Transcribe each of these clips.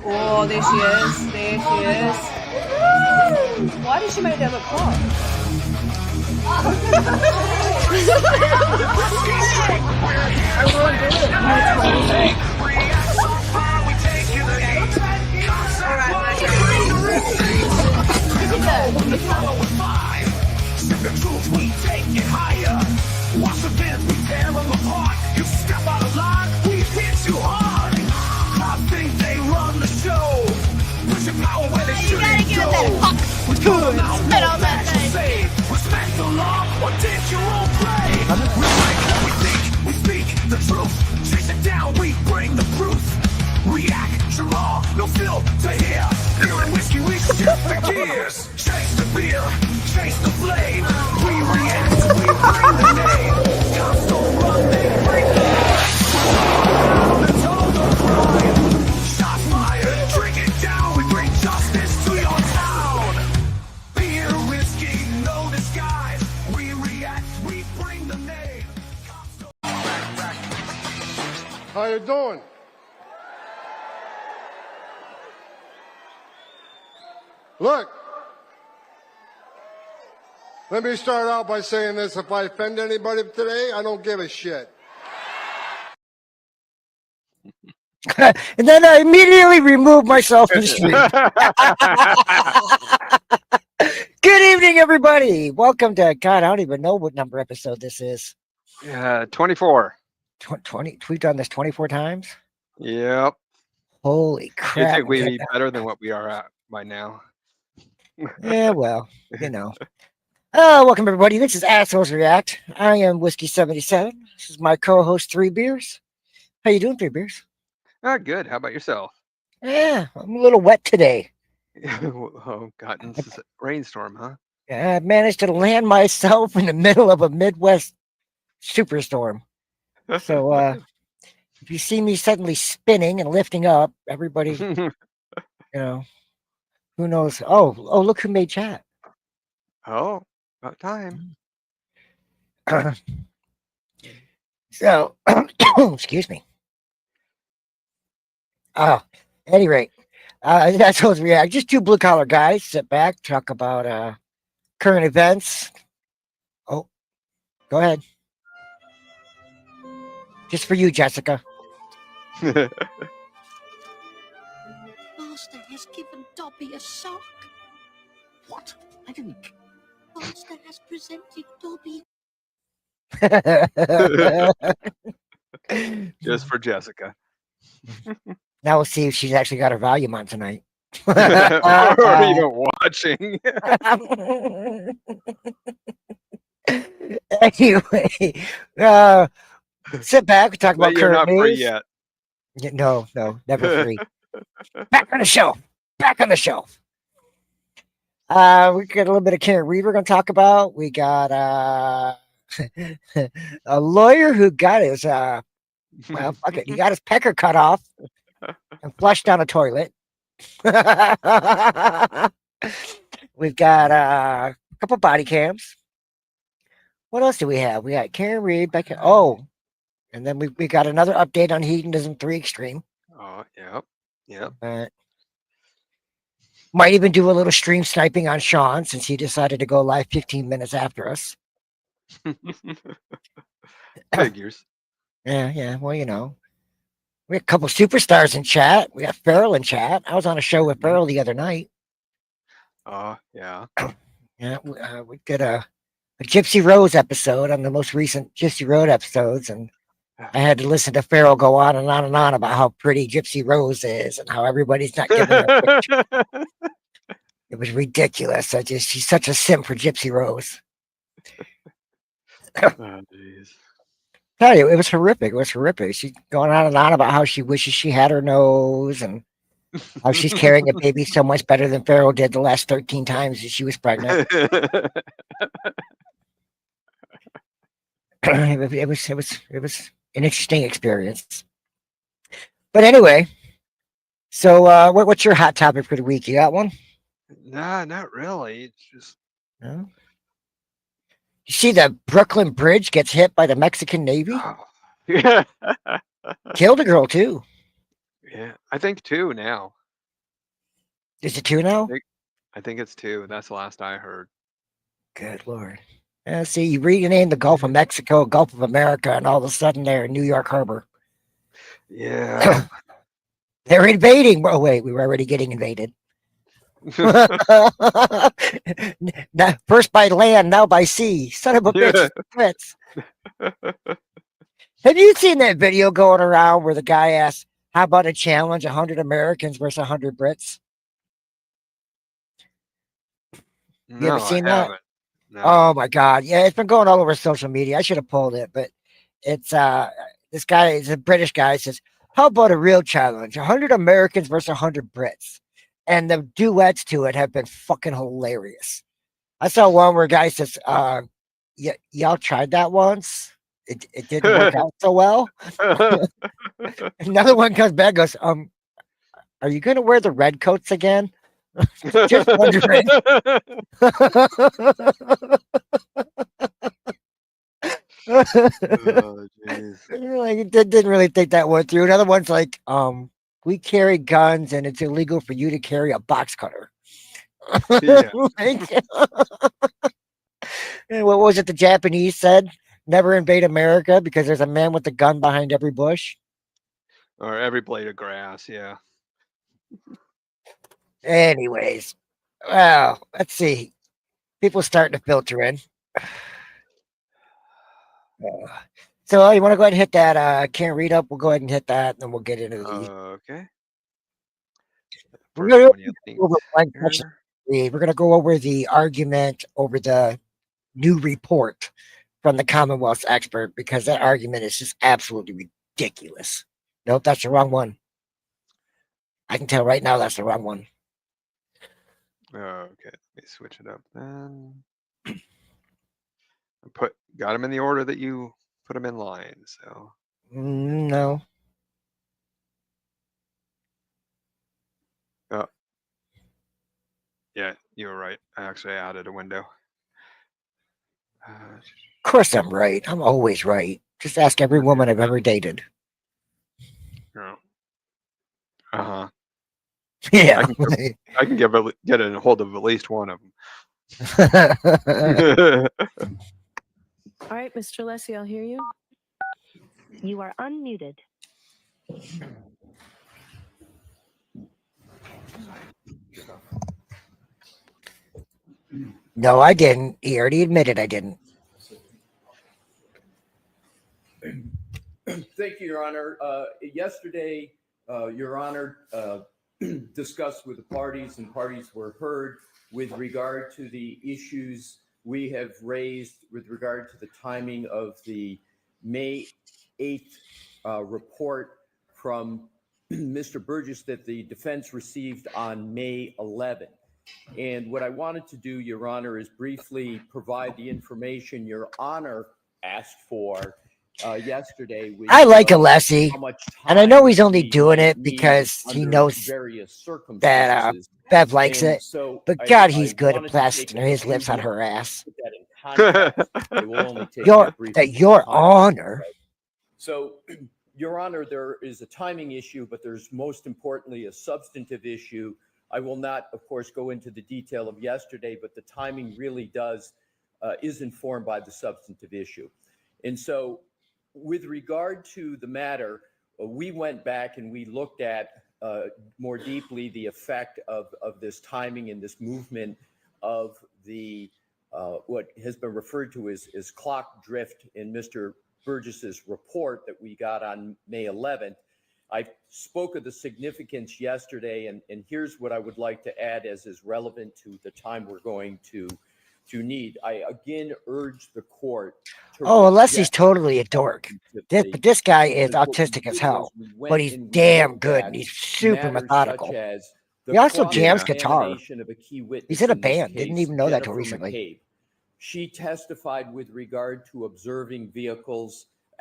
Oh, there she is. There she is. Why did she make that look hot? I won't do it. The truth, we take it higher. Watch the fence, we tear them apart. You step out of line, we hit you hard. I think they run the show. Push your power where they shouldn't go. We come out, no match to save. Respect the law, or did you all play? We break what we think, we speak the truth. Chase it down, we bring the proof. React, raw, no filter here. Beer and whiskey, we shift the gears. Chase the beer, chase the flame. We react, we bring the name. Cops don't run, they break the the tone of crime. Shots fired, drink it down. We bring justice to your town. Beer, whiskey, no disguise. We react, we bring the name. Cops don't How you doing? Look, let me start out by saying this. If I offend anybody today, I don't give a shit. And then I immediately removed myself from the stream. Good evening, everybody. Welcome to, God, I don't even know what number episode this is. 24. 20, we've done this 24 times? Yep. Holy I crap. think we'd be better than what we are at by now. Yeah, well, you know. Welcome, everybody. This is Assholes React. I am Whiskey 77. This is my co-host, Three Beers. How you doing, Three Beers? Good. How about yourself? Yeah, I'm a little wet today. Oh, gotten rainstorm, huh? I managed to land myself in the middle of a Midwest superstorm. So if you see me suddenly spinning and lifting up, everybody, you know, who knows? Oh, look who made chat. Oh, about time. So, excuse me. Any rate, that's what react. Just two blue collar guys sit back, talk about current events. Oh, go ahead. Just for you, Jessica. Master has given Dobby a sock. What? I didn't. Master has presented Dobby. Just for Jessica. Now we'll see if she's actually got her volume on tonight. Or even watching. Anyway, sit back. We talk about But you're current not free news. yet. No, never free. Back on the show. Back on the show. We got a little bit of Karen Reed we're going to talk about. We got a lawyer who got his well, fuck it, he got his pecker cut off and flushed down a toilet. We've got a couple body cams. What else do we have? We got Karen Reed, Becca. Oh, and then we got another update on Hedonism 3 Extreme. Oh, yep. Might even do a little stream sniping on Sean since he decided to go live 15 minutes after us. Figures. Yeah. Well, you know, we have a couple superstars in chat. We got Farrell in chat. I was on a show with Farrell the other night. Oh, yeah. Yeah, we did a Gypsy Rose episode on the most recent Gypsy Road episodes, and I had to listen to Farrell go on and on and on about how pretty Gypsy Rose is and how everybody's not giving her a picture. It was ridiculous. She's such a simp for Gypsy Rose. Oh, jeez. Tell you, it was horrific. She's going on and on about how she wishes she had her nose and how she's carrying a baby so much better than Farrell did the last 13 times that she was pregnant. It was an interesting experience. But anyway, so what's your hot topic for the week? You got one? Nah, not really. It's just No. You see the Brooklyn Bridge gets hit by the Mexican Navy? yeah. Killed a girl too. Yeah. I think two now. Is it 2 now? I think it's 2. That's the last I heard. Good Lord. See, you rename the Gulf of Mexico, Gulf of America, and all of a sudden they're in New York Harbor. Yeah. They're invading. Oh, wait, we were already getting invaded. First by land, now by sea. Son of a bitch. Brits. Have you seen that video going around where the guy asks, how about a challenge, 100 Americans versus 100 Brits? You ever No, I seen that? haven't. No. Oh my God. Yeah, it's been going all over social media. I should have pulled it, but it's this guy is a British guy, says, how about a real challenge? 100 Americans versus 100 Brits. And the duets to it have been fucking hilarious. I saw one where a guy says, y'all tried that once. It didn't work out so well. Another one comes back and goes, are you gonna wear the red coats again? Just wondering. Oh, jeez. Like, didn't really think that one through. Another one's like, we carry guns and it's illegal for you to carry a box cutter. Yeah. Like, and what was it the Japanese said? Never invade America because there's a man with a gun behind every bush. Or every blade of grass. Yeah. Anyways, well, let's see. People starting to filter in. So you want to go ahead and hit that can't read up? We'll go ahead and hit that, and then we'll get into the Okay. We're First gonna one you think go over blank section here. read. We're going to go over the argument over the new report from the Commonwealth's expert because that argument is just absolutely ridiculous. Nope, that's the wrong one. I can tell right now that's the wrong one. Okay, let me switch it up then. Got them in the order that you put them in line. So No. yeah, you were right. I actually added a window. Of course I'm right. I'm always right. Just ask every woman I've ever dated. Oh. Uh-huh. Yeah. I can get a hold of at least one of them. All right, Mr. Lessie, I'll hear you. You are unmuted. No, I didn't. He already admitted I didn't. Thank you, Your Honor. Yesterday, Your Honor discussed with the parties, and parties were heard with regard to the issues we have raised with regard to the timing of the May 8th report from Mr. Burgess that the defense received on May 11th. And what I wanted to do, Your Honor, is briefly provide the information Your Honor asked for yesterday. Which I like Alessi, and I know he's only doing it because he knows that Bev likes it. So but God, he's good at plastering his lips on her ass. Your Honor. So, Your Honor, there is a timing issue, but there's most importantly a substantive issue. I will not, of course, go into the detail of yesterday, but the timing really is informed by the substantive issue. And so with regard to the matter, we went back and we looked at more deeply the effect of this timing and this movement of the what has been referred to as clock drift in Mr. Burgess's report that we got on May 11th. I spoke of the significance yesterday, and here's what I would like to add as is relevant to the time we're going to need. I again urge the court to unless he's totally a dork. But this guy is autistic as hell, but he's damn good and he's super methodical. He also jams guitar. He's in a band. Didn't even know that till recently. She testified with regard to observing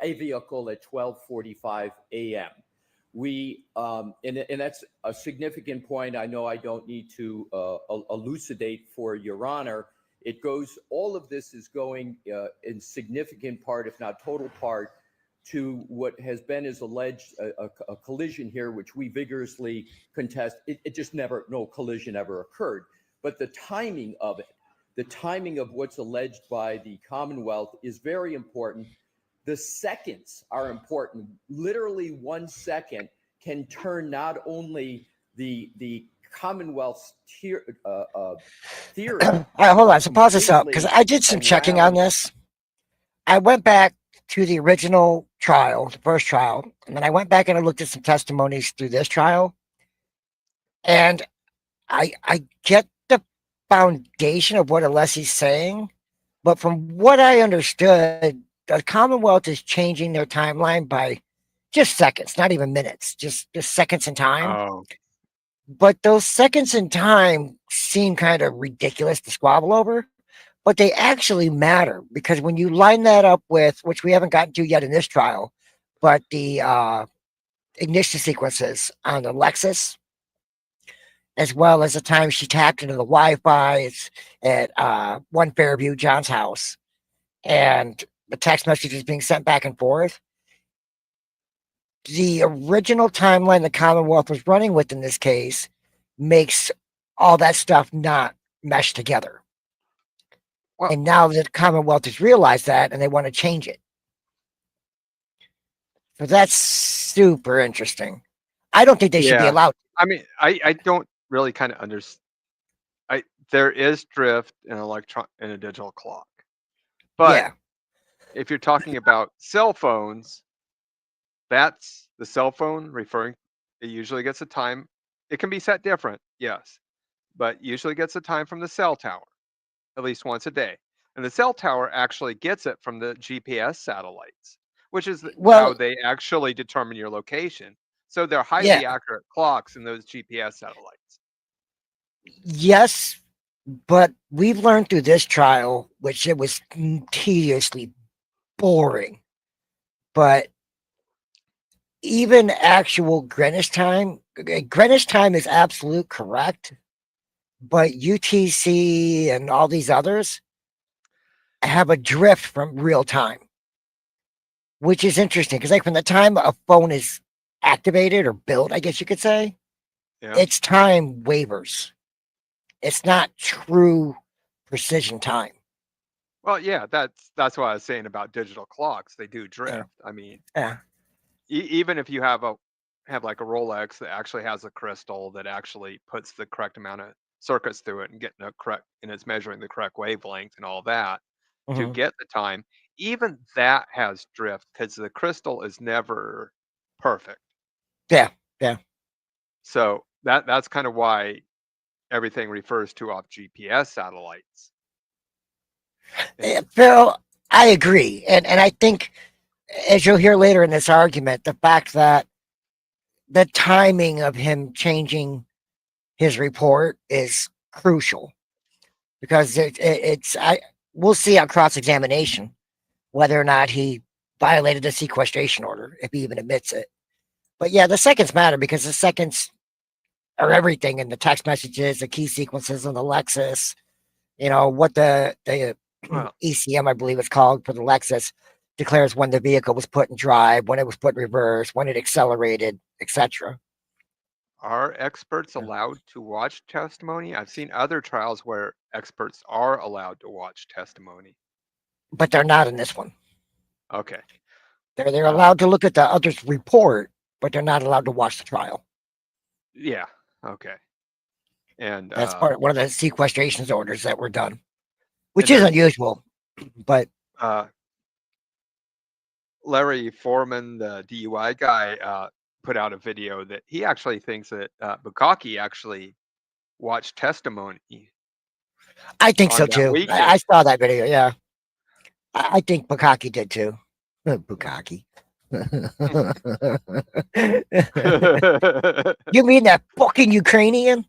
a vehicle at 12:45 a.m. We and that's a significant point. I know I don't need to elucidate for Your Honor. All of this is going in significant part, if not total part, to what has been as alleged a collision here, which we vigorously contest. It just never, no collision ever occurred. But the timing of it, the timing of what's alleged by the Commonwealth is very important. The seconds are important. Literally 1 second can turn not only the Commonwealth's theory. All right, hold on. So pause this up because I did some checking on this. I went back to the original trial, the first trial, and then I went back and I looked at some testimonies through this trial. And I get the foundation of what Alessi's saying, but from what I understood, the Commonwealth is changing their timeline by just seconds, not even minutes, just seconds in time. Oh, But those seconds in time seem kind of ridiculous to squabble over, but they actually matter because when you line that up with, which we haven't gotten to yet in this trial, but the ignition sequences on the Lexus, as well as the time she tapped into the Wi-Fi at 1 Fairview, John's house, and the text messages being sent back and forth. The original timeline the Commonwealth was running with in this case makes all that stuff not mesh together. Well, and now the Commonwealth has realized that and they want to change it. So that's super interesting. I don't think they should be Yeah. allowed. I mean, I don't really kind of understand. There is drift in in a digital clock, but Yeah. if you're talking about cell phones, that's the cell phone referring. It usually gets a time. It can be set different, yes, but usually gets a time from the cell tower, at least once a day. And the cell tower actually gets it from the GPS satellites, which is how Well, they actually determine your location. So they're highly yeah. accurate clocks in those GPS satellites. Yes, but we've learned through this trial, which it was tediously boring, but even actual Greenwich time is absolute correct, but UTC and all these others have a drift from real time, which is interesting because like from the time a phone is activated or built, I guess you could say, Yeah. its time wavers. It's not true precision time. Well, yeah, that's what I was saying about digital clocks. They do drift. I mean, Yeah. even if you have like a Rolex that actually has a crystal that actually puts the correct amount of circuits through it and getting a correct, and it's measuring the correct wavelength and all that to Mhm. get the time, even that has drift because the crystal is never perfect. Yeah. Yeah. So that's kind of why everything refers to off GPS satellites. Phil, I agree. And I think, as you'll hear later in this argument, the fact that the timing of him changing his report is crucial because we'll see on cross-examination whether or not he violated the sequestration order, if he even admits it. But yeah, the seconds matter because the seconds are everything in the text messages, the key sequences on the Lexus, what the Well, ECM, I believe it's called, for the Lexus declares when the vehicle was put in drive, when it was put in reverse, when it accelerated, etc. are experts allowed to watch testimony? I've seen other trials where experts are allowed to watch testimony. But they're not in this one. Okay. They're allowed to look at the other's report, but they're not allowed to watch the trial. Yeah. Okay. And That's part of one of the sequestration orders that were done, which and is there's unusual. But Larry Foreman, the DUI guy, put out a video that he actually thinks that Bukaki actually watched testimony I think on so that too. I weekend. saw that video. Yeah, I think Bukaki did too. Bukaki. You mean that fucking Ukrainian?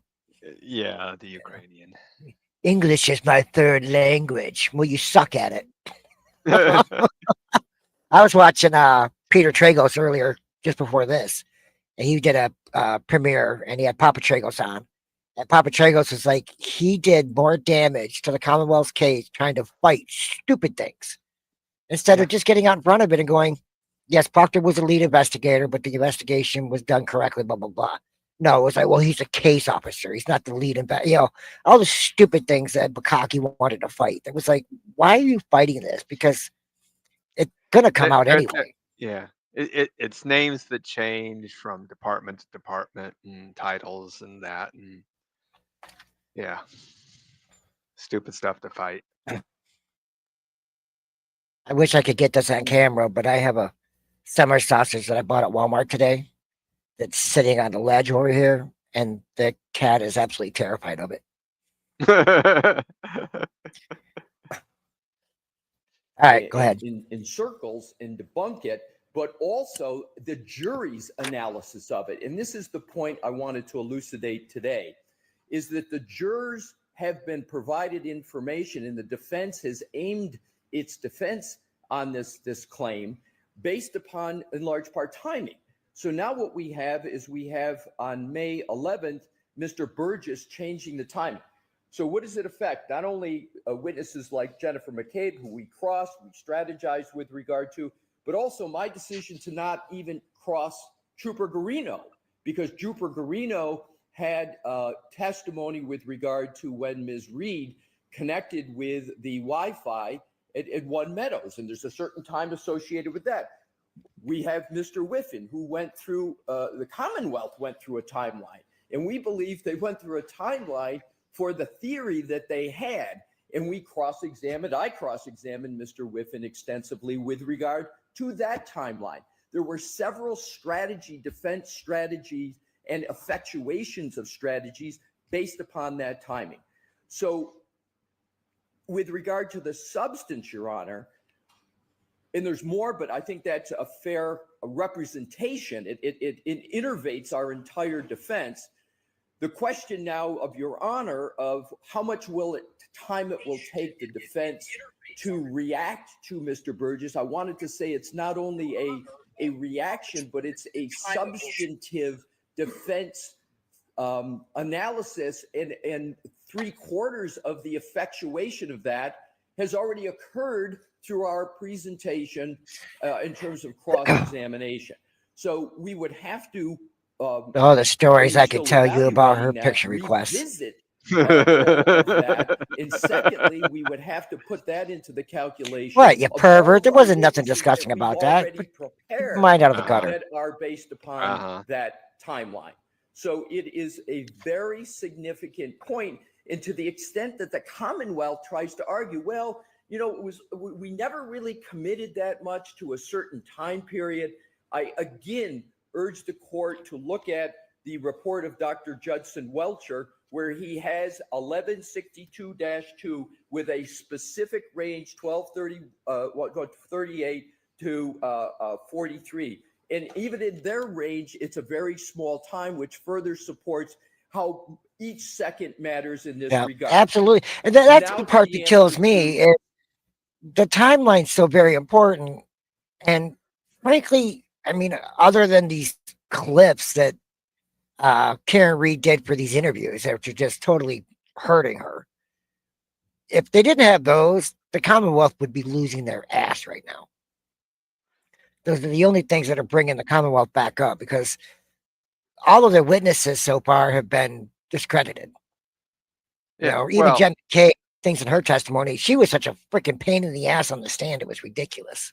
Yeah, the Ukrainian. English is my third language. Well, you suck at it. I was watching Peter Tragos earlier, just before this, and he did a premiere, and he had Papa Tragos on. And Papa Tragos was like, he did more damage to the Commonwealth's case trying to fight stupid things instead of just getting out in front of it and going, yes, Proctor was the lead investigator, but the investigation was done correctly, blah, blah, blah. No, it was like, well, he's a case officer. He's not the lead all the stupid things that Bukaki wanted to fight. It was like, why are you fighting this? Because it's going to come out anyway. Yeah. It's names that change from department to department and titles and that. And yeah. Stupid stuff to fight. I wish I could get this on camera, but I have a summer sausage that I bought at Walmart today that's sitting on the ledge over here, and the cat is absolutely terrified of it. All right, go ahead. In circles and debunk it, but also the jury's analysis of it. And this is the point I wanted to elucidate today, is that the jurors have been provided information, and the defense has aimed its defense on this claim based upon, in large part, timing. So now what we have is on May 11th, Mr. Burgess changing the timing. So what does it affect? Not only witnesses like Jennifer McCabe, who we crossed, we strategized with regard to, but also my decision to not even cross Trooper Garino, because Trooper Garino had testimony with regard to when Ms. Reed connected with the Wi-Fi at One Meadows, and there's a certain time associated with that. We have Mr. Whiffen, who went through, the Commonwealth went through a timeline, and we believe they went through a timeline for the theory that they had, and I cross-examined Mr. Whiffen extensively with regard to that timeline. There were several defense strategies, and effectuations of strategies based upon that timing. So with regard to the substance, Your Honor, and there's more, but I think that's a fair representation. It innervates our entire defense. The question now of Your Honor of how much time it will take the defense to react to Mr. Burgess, I wanted to say it's not only a reaction, but it's a substantive defense analysis, and 3/4 of the effectuation of that has already occurred through our presentation in terms of cross-examination. So we would have to the stories I could tell you about her picture requests. Revisit all of that. And secondly, we would have to put that into the calculation. What, you of pervert? all There of our wasn't nothing witnesses disgusting that about we've that. already prepared Mind out of the gutter. that are based upon that timeline. So it is a very significant point. And to the extent that the Commonwealth tries to argue, well, we never really committed that much to a certain time period. I again urge the court to look at the report of Dr. Judson Welcher, where he has 1162-2 with a specific range 1238 to 43. And even in their range, it's a very small time, which further supports how each second matters in this regard. Absolutely. And that's the part that kills me. Is the timeline's so very important. And frankly, I mean, other than these clips that Karen Reed did for these interviews that are just totally hurting her, if they didn't have those, the Commonwealth would be losing their ass right now. Those are the only things that are bringing the Commonwealth back up, because all of their witnesses so far have been discredited. Even Jen McCabe, things in her testimony, she was such a freaking pain in the ass on the stand. It was ridiculous.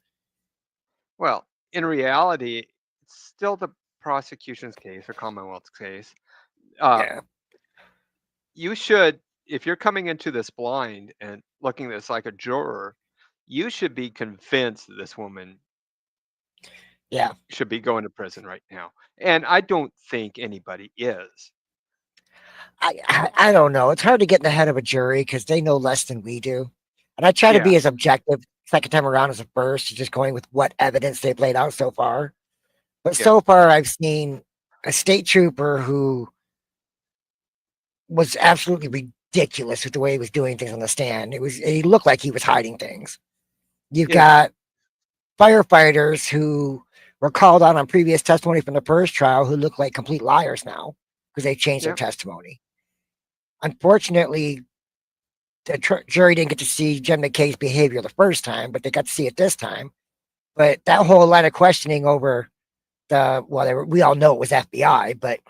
Well, in reality, it's still the prosecution's case or Commonwealth's case. You should, if you're coming into this blind and looking at this like a juror, you should be convinced that this woman should be going to prison right now. And I don't think anybody is. I don't know. It's hard to get in the head of a jury because they know less than we do. And I try to be as objective second time around as the first, just going with what evidence they've laid out so far. But so far, I've seen a state trooper who was absolutely ridiculous with the way he was doing things on the stand. He looked like he was hiding things. You've got firefighters who were called on previous testimony from the first trial who look like complete liars now because they changed their testimony. Unfortunately, the jury didn't get to see Jen McKay's behavior the first time, but they got to see it this time. But that whole line of questioning over we all know it was FBI, but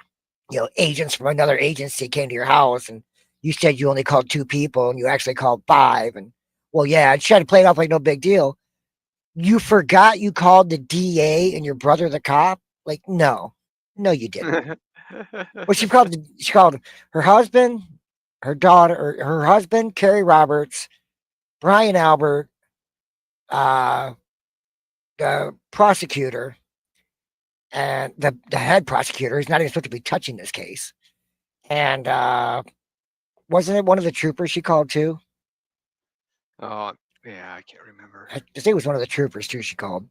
agents from another agency came to your house and you said you only called 2 people and you actually called 5. And well, yeah, and she tried to play it off like no big deal. You forgot you called the DA and your brother the cop? Like, no, you didn't. Well, she called her husband, her daughter, or her husband, Kerry Roberts, Brian Albert, the prosecutor, and the head prosecutor. He's not even supposed to be touching this case. And wasn't it one of the troopers she called too? Oh, yeah, I can't remember. I think it was one of the troopers too she called.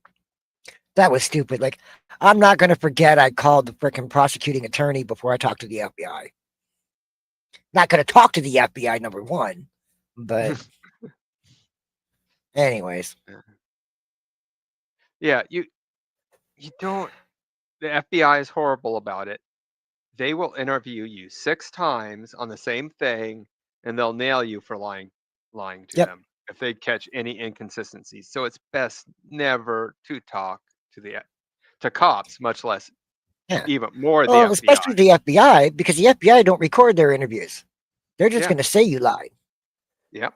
That was stupid. Like, I'm not going to forget I called the freaking prosecuting attorney before I talked to the FBI. Not going to talk to the FBI, number one. But anyways. Yeah, you don't. The FBI is horrible about it. They will interview you 6 times on the same thing, and they'll nail you for lying to them if they catch any inconsistencies. So it's best never to talk to cops, much less even more the FBI. Especially the FBI, because the FBI don't record their interviews. They're just going to say you lied. Yep.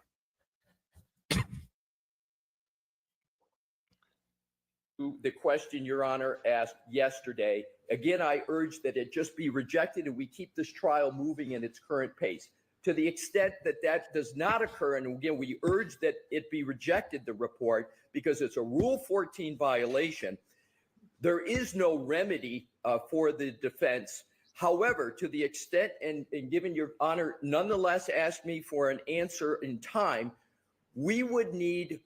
The question Your Honor asked yesterday, again, I urge that it just be rejected and we keep this trial moving in its current pace. To the extent that that does not occur, and again, we urge that it be rejected, the report, because it's a Rule 14 violation, there is no remedy for the defense. However, to the extent, and given Your Honor nonetheless asked me for an answer in time, we would need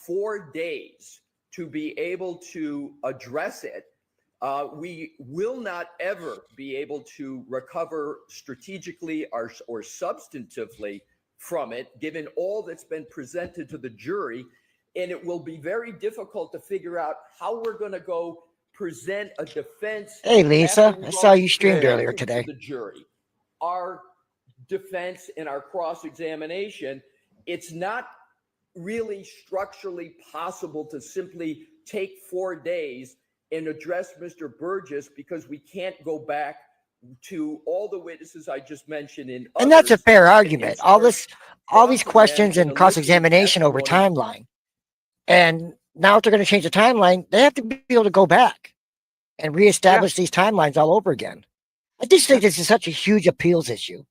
4 days to be able to address it. We will not ever be able to recover strategically or substantively from it, given all that's been presented to the jury. And it will be very difficult to figure out how we're going to go present a defense. Hey, Lisa, I saw you streamed earlier today. To the jury. Our defense and our cross-examination, it's not really structurally possible to simply take 4 days and address Mr. Burgess, because we can't go back to all the witnesses I just mentioned. And that's a fair argument. All these questions and cross-examination over timeline. And now if they're going to change the timeline, they have to be able to go back and reestablish these timelines all over again. I just think this is such a huge appeals issue.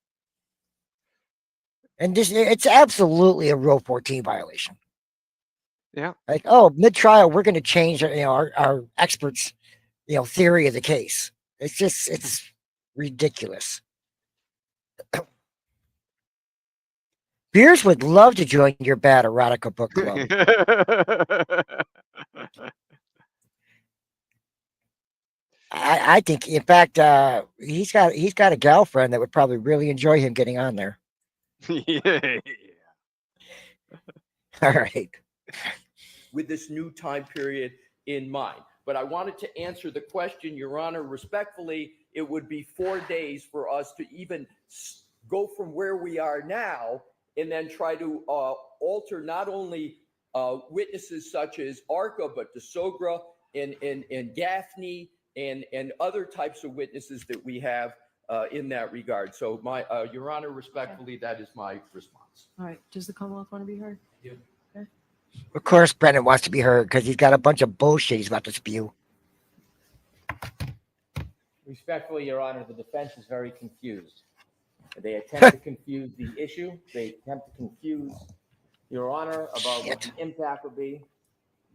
And it's absolutely a Rule 14 violation. Yeah. Like, mid-trial, we're going to change our experts, theory of the case. It's ridiculous. Beers would love to join your bad erotica book club. I think, in fact, he's got a girlfriend that would probably really enjoy him getting on there. Yeah. All right. With this new time period in mind. But I wanted to answer the question, Your Honor, respectfully. It would be 4 days for us to even go from where we are now and then try to alter not only witnesses such as Arca, but DeSogra and Gaffney and other types of witnesses that we have in that regard. So, Your Honor, respectfully, that is my response. All right. Does the Commonwealth want to be heard? Yeah. Okay. Of course, Brennan wants to be heard because he's got a bunch of bullshit he's about to spew. Respectfully, Your Honor, the defense is very confused. They attempt to confuse the issue. They attempt to confuse Your Honor about what the impact would be.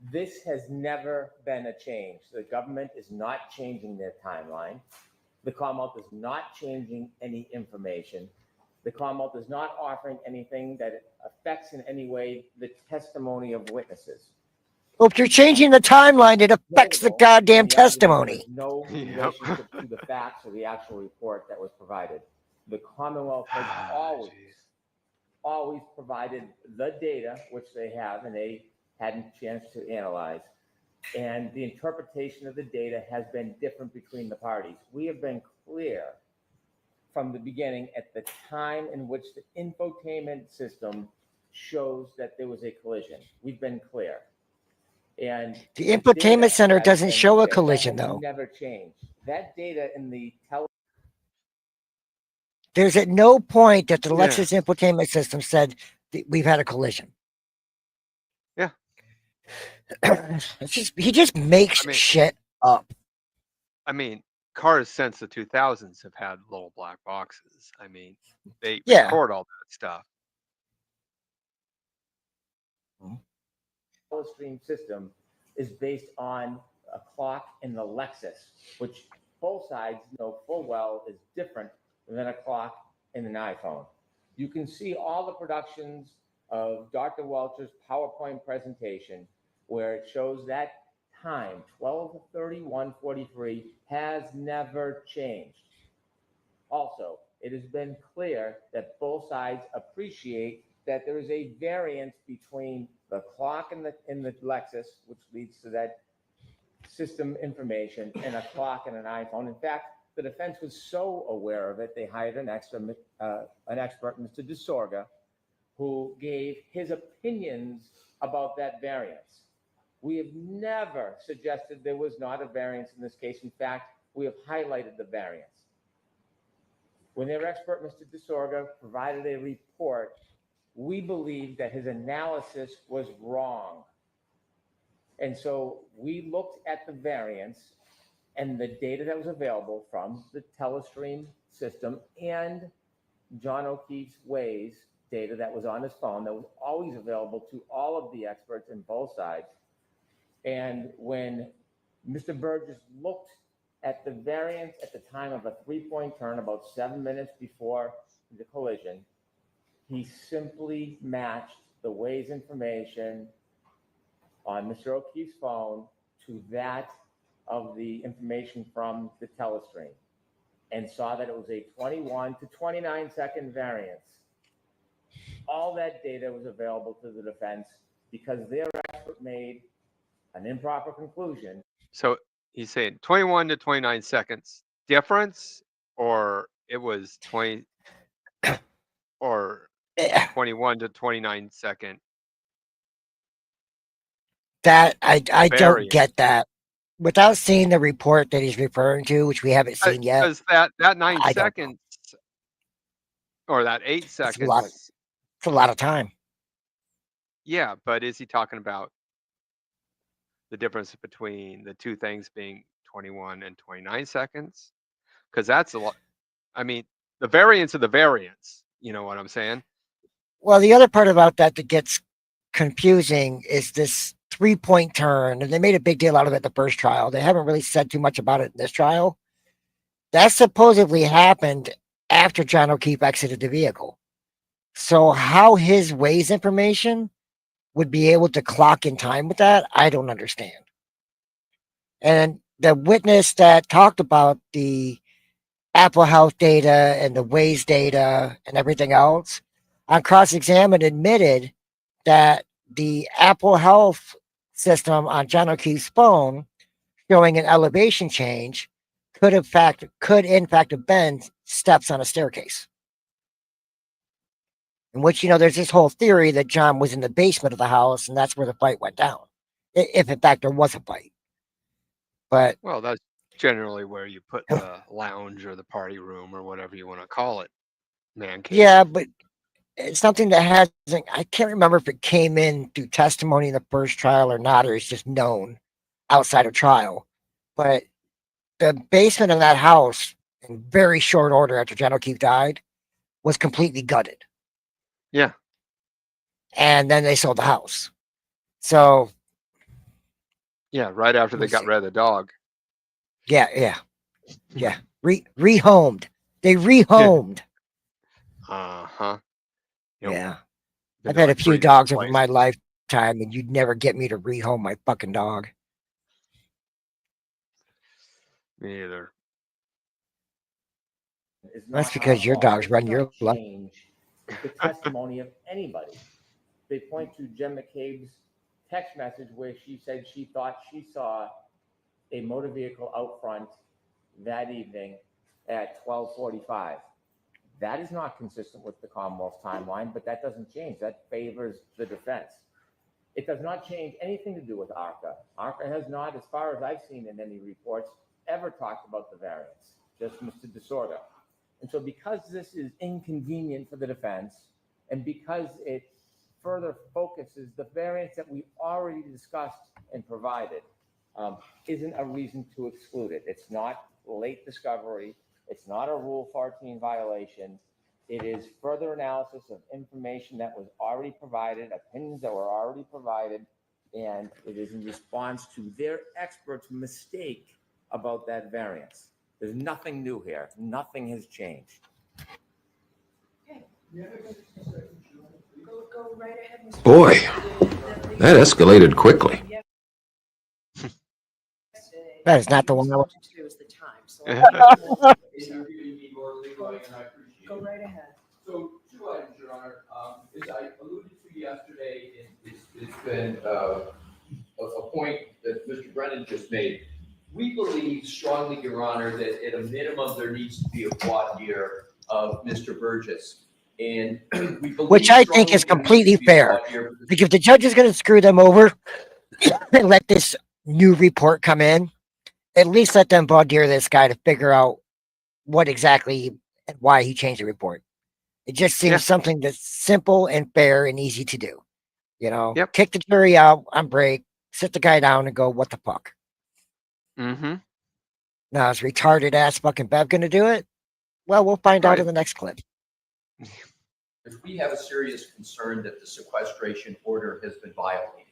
This has never been a change. The government is not changing their timeline. The Commonwealth is not changing any information. The Commonwealth is not offering anything that affects in any way the testimony of witnesses. Well, if you're changing the timeline, it affects the goddamn testimony. No relationship to the facts or the actual report that was provided. The Commonwealth has always provided the data, which they have, and they hadn't a chance to analyze. And the interpretation of the data has been different between the parties. We have been clear from the beginning at the time in which the infotainment system shows that there was a collision. We've been clear. And The data infotainment center has doesn't been show a that collision, has though. never changed. That data in the There's at no point that the Yeah. Lexus infotainment system said that we've had a collision. Yeah. He just makes I mean- shit up. I mean, cars since the 2000s have had little black boxes. I mean, they Yeah. record all that stuff. stream system is based on a clock in the Lexus, which both sides know full well is different than a clock in an iPhone. You can see all the productions of Dr. Welch's PowerPoint presentation where it shows that time, 12:31:43, has never changed. Also, it has been clear that both sides appreciate that there is a variance between the clock in the Lexus, which leads to that system information, and a clock in an iPhone. In fact, the defense was so aware of it, they hired an expert, Mr. DeSorga, who gave his opinions about that variance. We have never suggested there was not a variance in this case. In fact, we have highlighted the variance. When their expert, Mr. DeSorga, provided a report, we believe that his analysis was wrong. And so we looked at the variance and the data that was available from the Telestream system and John O'Keefe's Waze data that was on his phone that was always available to all of the experts in both sides. And when Mr. Burgess looked at the variance at the time of a three-point turn about 7 minutes before the collision, he simply matched the Waze information on Mr. O'Keefe's phone to that of the information from the Telestream and saw that it was a 21 to 29 second variance. All that data was available to the defense because their expert made an improper conclusion. So he's saying 21 to 29 seconds difference, or it was 20 or 21 to 29 second. That I don't Variance. get that. Without seeing the report that he's referring to, which we haven't seen yet, Because that 9 I don't know. seconds or that 8 It's seconds. a lot of time. Yeah, but is he talking about the difference between the two things being 21 and 29 seconds? Because that's a lot. I mean, the variance of the variance. You know what I'm saying? Well, the other part about that gets confusing is this three-point turn, and they made a big deal out of it the first trial. They haven't really said too much about it in this trial. That supposedly happened after John O'Keefe exited the vehicle. So how his Waze information would be able to clock in time with that, I don't understand. And the witness that talked about the Apple Health data and the Waze data and everything else on cross-examined admitted that the Apple Health system on John O'Keefe's phone showing an elevation change could in fact have been steps on a staircase. In which, there's this whole theory that John was in the basement of the house and that's where the fight went down. If in fact there was a fight. But Well, that's generally where you put the lounge or the party room or whatever you want to call it. Man cave. yeah, but it's something that hasn't, I can't remember if it came in through testimony in the first trial or not, or it's just known outside of trial. But the basement of that house, in very short order after John O'Keefe died, was completely gutted. Yeah. And then they sold the house. So Yeah, right after they got rid of the dog. yeah. Rehomed. They rehomed. Uh-huh. You know, Yeah. been I've to had a like few 3 dogs over different my places. lifetime, and you'd never get me to rehome my fucking dog. Me either. Is That's not because our your fault. dogs It run does your not life. change the testimony of anybody. They point to Jen McCabe's text message where she said she thought she saw a motor vehicle out front that evening at 12:45. That is not consistent with the Commonwealth's timeline, but that doesn't change. That favors the defense. It does not change anything to do with ARCA. ARCA has not, as far as I've seen in any reports, ever talked about the variance, just Mr. DeSorda. And so because this is inconvenient for the defense, and because it further focuses the variance that we already discussed and provided, isn't a reason to exclude it. It's not late discovery. It's not a Rule 14 violation. It is further analysis of information that was already provided, opinions that were already provided, and it is in response to their experts' mistake about that variance. There's nothing new here. Nothing has changed. Go right ahead, Mr. Boy, that escalated quickly. That is not the one I was. To is the time. So Go right ahead. So 2 items, Your Honor. As I alluded to yesterday, it's been a point that Mr. Brennan just made. We believe strongly, Your Honor, that at a minimum, there needs to be a voir dire of Mr. Burgess. And we believe Which I think is completely fair. Like if the judge is going to screw them over and let this new report come in, at least let them voir dire this guy to figure out what exactly and why he changed the report. It just seems something that's simple and fair and easy to do. You know, kick the jury out on break, sit the guy down and go, what the fuck? Mm-hmm. Now, is retarded ass fucking Bev going to do it? Well, we'll find out in the next clip. We have a serious concern that the sequestration order has been violated.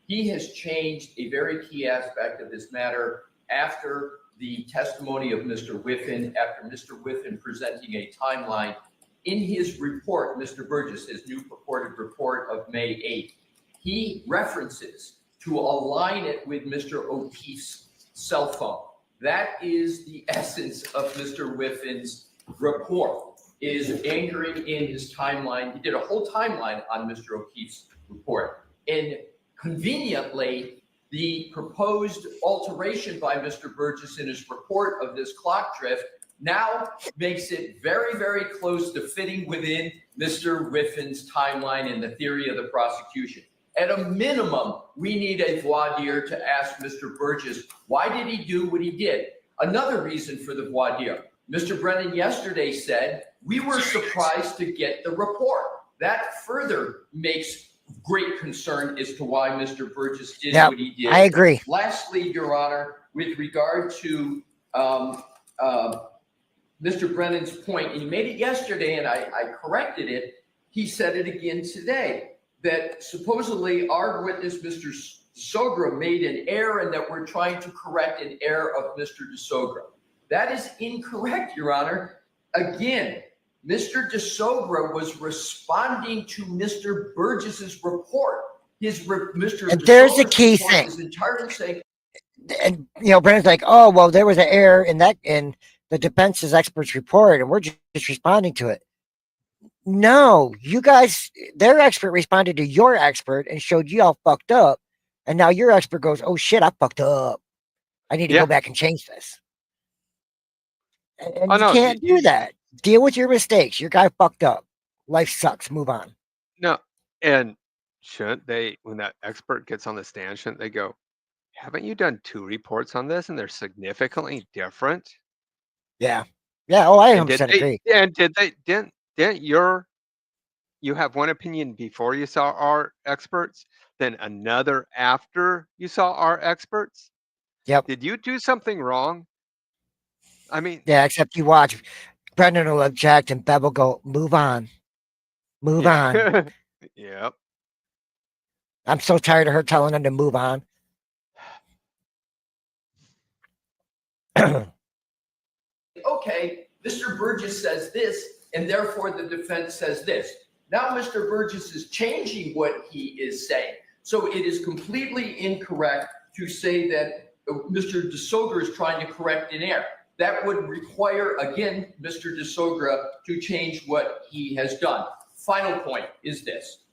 He has changed a very key aspect of this matter after the testimony of Mr. Whiffen, after Mr. Whiffen presenting a timeline in his report, Mr. Burgess, his new purported report of May 8th. He references to align it with Mr. O'Keefe's cell phone. That is the essence of Mr. Whiffen's report, is anchoring in his timeline. He did a whole timeline on Mr. O'Keefe's report. And conveniently, the proposed alteration by Mr. Burgess in his report of this clock drift now makes it very, very close to fitting within Mr. Whiffen's timeline and the theory of the prosecution. At a minimum, we need a voir dire to ask Mr. Burgess, why did he do what he did? Another reason for the voir dire. Mr. Brennan yesterday said, we were surprised to get the report. That further makes great concern as to why Mr. Burgess did what he did. I agree. Lastly, Your Honor, with regard to Mr. Brennan's point, he made it yesterday and I corrected it. He said it again today, that supposedly our witness, Mr. DeSogra, made an error and that we're trying to correct an error of Mr. DeSogra. That is incorrect, Your Honor. Again, Mr. DeSogra was responding to Mr. Burgess's report. And there's the key thing. Is entirely saying, and you know, Brennan's like, oh, well, there was an error in the defense's expert's report, and we're just responding to it. No, you guys, their expert responded to your expert and showed you all fucked up, and now your expert goes, oh shit, I fucked up. I need to go back and change this. And you can't do that. Deal with your mistakes. Your guy fucked up. Life sucks. Move on. No, and shouldn't they, when that expert gets on the stand, shouldn't they go, haven't you done 2 reports on this and they're significantly different? Yeah. Yeah. Oh, I 100% agree. And didn't you have one opinion before you saw our experts, then another after you saw our experts? Yep. Did you do something wrong? I mean, yeah, except you watch. Brendan will object and Bev will go, move on. Move on. Yep. I'm so tired of her telling him to move on. okay, Mr. Burgess says this, and therefore the defense says this. Now Mr. Burgess is changing what he is saying. So it is completely incorrect to say that Mr. DeSogra is trying to correct an error. That would require, again, Mr. DeSogra to change what he has done. Final point is this.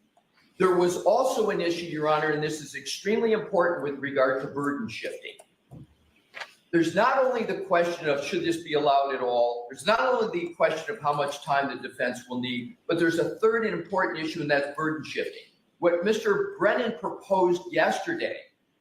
There was also an issue, Your Honor, and this is extremely important with regard to burden shifting. There's not only the question of should this be allowed at all, there's not only the question of how much time the defense will need, but there's a third and important issue, and that's burden shifting. What Mr. Brennan proposed yesterday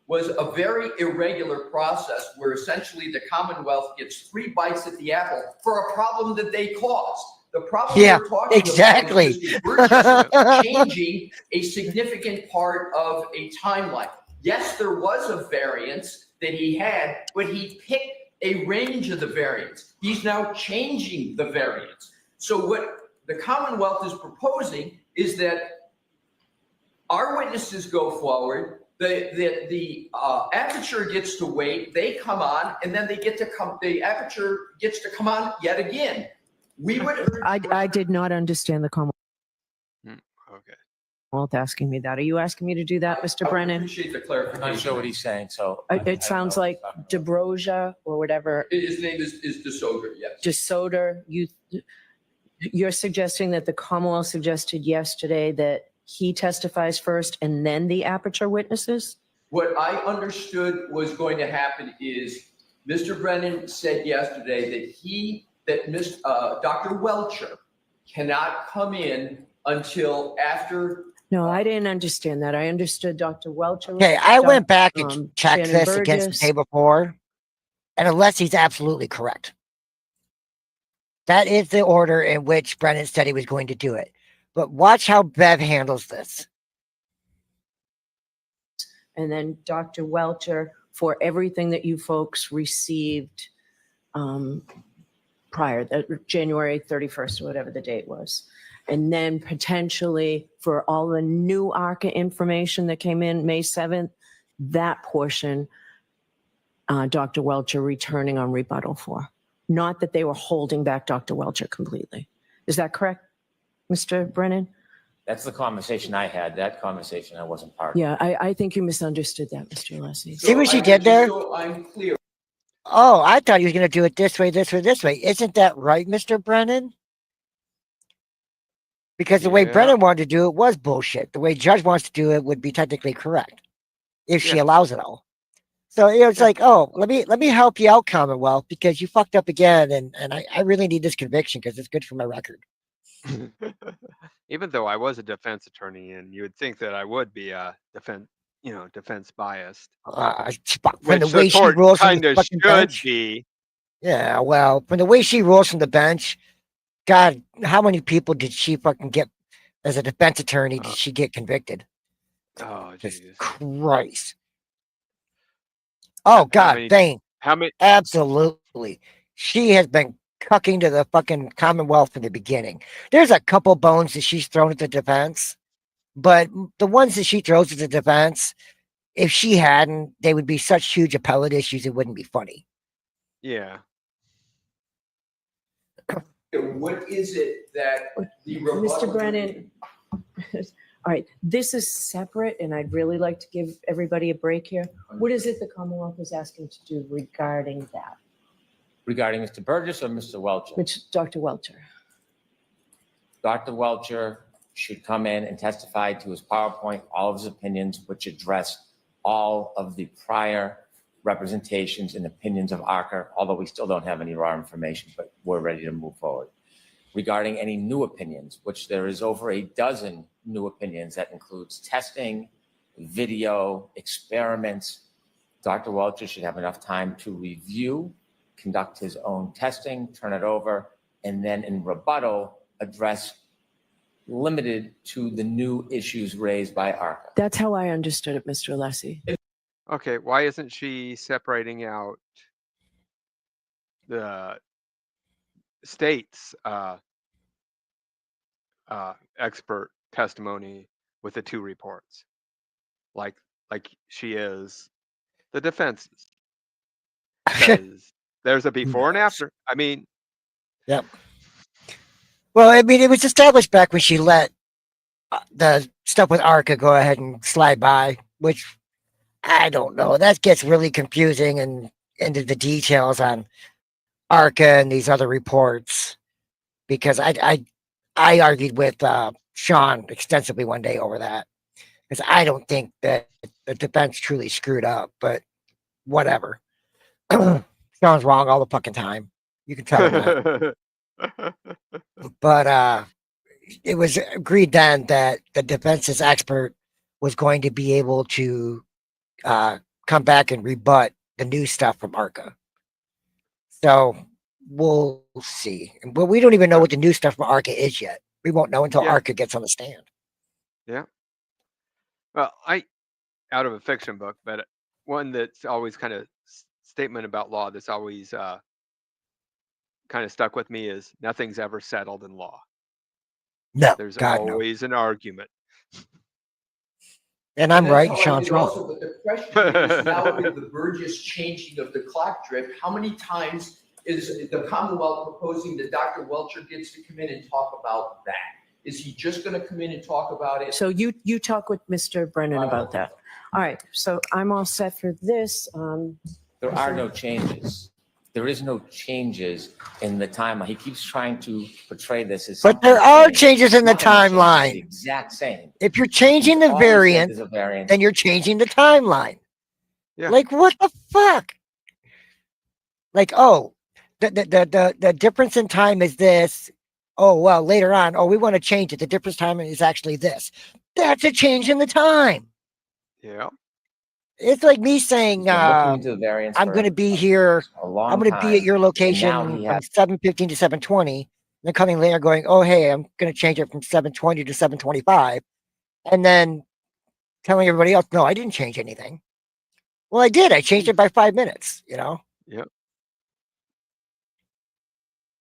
was a very irregular process where essentially the Commonwealth gets 3 bites at the apple for a problem that they caused. The problem Yeah, we're talking exactly. about is we're just changing a significant part of a timeline. Yes, there was a variance that he had, but he picked a range of the variance. He's now changing the variance. So what the Commonwealth is proposing is that our witnesses go forward, the aperture gets to wait, they come on, and then the aperture gets to come on yet again. We would. I did not understand the Commonwealth Okay. asking me that. Are you asking me to do that, Mr. I Brennan? appreciate the clarification. I'm not sure what he's saying, so. It sounds like DeBrosia or whatever. His name is DeSoder, yes. DeSoder, you're suggesting that the Commonwealth suggested yesterday that he testifies first and then the aperture witnesses? What I understood was going to happen is Mr. Brennan said yesterday that Dr. Welcher cannot come in until after. No, I didn't understand that. I understood Dr. Welcher. Okay, I went back and checked Shannon this against Burgess. the day before, and unless he's absolutely correct, that is the order in which Brennan said he was going to do it. But watch how Bev handles this. And then Dr. Welcher for everything that you folks received prior, that January 31st or whatever the date was. And then potentially for all the new ARCA information that came in May 7th, that portion, Dr. Welcher returning on rebuttal for. Not that they were holding back Dr. Welcher completely. Is that correct, Mr. Brennan? That's the conversation I had. That conversation I wasn't part of. Yeah, I think you misunderstood that, Mr. Alessi. See what she did there? So I'm clear. Oh, I thought he was going to do it this way, this way, this way. Isn't that right, Mr. Brennan? Because the way Yeah. Brennan wanted to do it was bullshit. The way Judge wants to do it would be technically correct if she Yeah. allows it all. So it's like, oh, let me help you out, Commonwealth, because you fucked up again, and I really need this conviction because it's good for my record. Even though I was a defense attorney, and you would think that I would be a defense biased, From the which way the she court rules from kind the of fucking should bench. be. Yeah, well, from the way she rules from the bench, God, how many people did she fucking get as a defense attorney? Did she get convicted? Oh, Jesus Jesus. Christ. Oh, God, many- Thane. How many? Absolutely. She has been cucking to the fucking Commonwealth from the beginning. There's a couple bones that she's thrown at the defense, but the ones that she throws at the defense, if she hadn't, they would be such huge appellate issues, it wouldn't be funny. Yeah. What is it that the Mr. Brennan, all right, this is separate, and I'd really like to give everybody a break here. What is it the Commonwealth is asking to do regarding that? Regarding Mr. Burgess or Mr. Welcher? Which, Dr. Welcher? Dr. Welcher should come in and testify to his PowerPoint, all of his opinions, which address all of the prior representations and opinions of ARCA, although we still don't have any raw information, but we're ready to move forward. Regarding any new opinions, which there is over a dozen new opinions that includes testing, video, experiments, Dr. Welcher should have enough time to review, conduct his own testing, turn it over, and then in rebuttal, address limited to the new issues raised by ARCA. That's how I understood it, Mr. Alessi. Okay. Why isn't she separating out the state's expert testimony with the two reports, like she is the defense's? Because there's a before and after. I mean, Yep. Well, I mean, it was established back when she let the stuff with ARCA go ahead and slide by, which I don't know. That gets really confusing and into the details on ARCA and these other reports, because I argued with Sean extensively one day over that, because I don't think that the defense truly screwed up, but whatever. Sean's wrong all the fucking time. You can tell him that. But it was agreed then that the defense's expert was going to be able to come back and rebut the new stuff from ARCA. So we'll see. But we don't even know what the new stuff from ARCA is yet. We won't know until ARCA gets on the stand. Yeah. Well, out of a fiction book, but one that's always kind of statement about law that's always kind of stuck with me is nothing's ever settled in law. No, there's God, no. always an argument. And I'm that's right, how and I Sean's did wrong. also, but the question is now with the Burgess changing of the clock drift, how many times is the Commonwealth proposing that Dr. Welcher gets to come in and talk about that? Is he just going to come in and talk about it? So you talk with Mr. Brennan about that. All right, so I'm all set for this. There are no changes. There is no changes in the timeline. He keeps trying to portray this as. But there are changes in the Nothing has changed. It's the timeline. exact same. If you're changing the He's always said variant, there's a variant. then you're changing the timeline. Yeah. Like, what the fuck? Like, oh, the difference in time is this. Oh, well, later on, oh, we want to change it. The difference time is actually this. That's a change in the time. Yeah. It's like me saying, He's been looking into the variants I'm for going to be here. a long I'm going to be at time. your And now location he from has 7:15 to 7:20. Then coming later going, oh, hey, I'm going to change it from 7:20 to 7:25. And then telling everybody else, no, I didn't change anything. Well, I did. I changed it by 5 minutes, you know? Yep.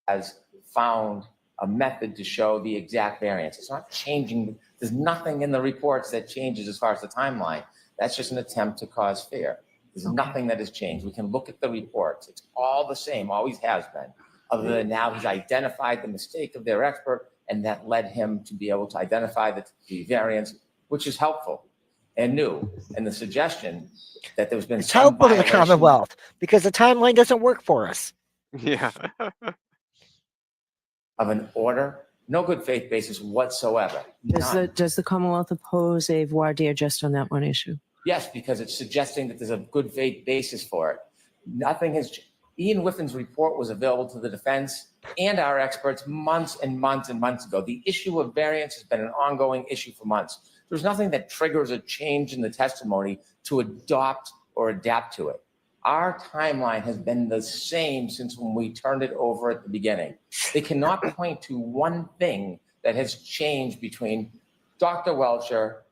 has found a method to show the exact variance. It's not changing. There's nothing in the reports that changes as far as the timeline. That's just an attempt to cause fear. There's nothing that has changed. We can look at the reports. It's all the same, always has been. Other than now he's identified the mistake of their expert, and that led him to be able to identify the variance, which is helpful and new. And the suggestion that there's been It's some helpful to the violation Commonwealth because the timeline doesn't work for us. Yeah. of an order, no good faith basis whatsoever. None. Does the Commonwealth oppose a voir dire just on that one issue? Yes, because it's suggesting that there's a good faith basis for it. Nothing has. Ian Whiffin's report was available to the defense and our experts months and months and months ago. The issue of variance has been an ongoing issue for months. There's nothing that triggers a change in the testimony to adopt or adapt to it. Our timeline has been the same since when we turned it over at the beginning. They cannot point to one thing that has changed between Dr. Welcher,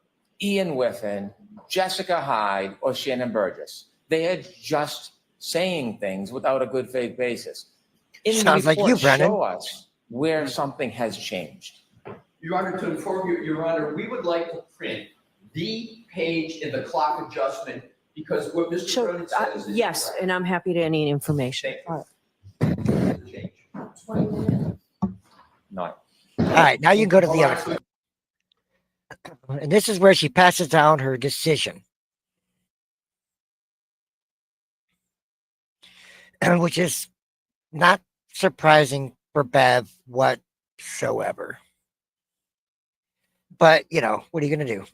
Ian Whiffin, Jessica Hyde, or Shannon Burgess. They are just saying things without a good faith basis. Sounds like you, Brennan. Show us where something has changed. Your Honor, to inform you, Your Honor, we would like to print the page in the clock adjustment because what Mr. Brennan says is Yes, correct. and I'm happy to any information. All right. Change. Not. All right, now you can go to the other clip. And this is where she passes down her decision. Which is not surprising for Bev whatsoever. But, you know, what are you going to do?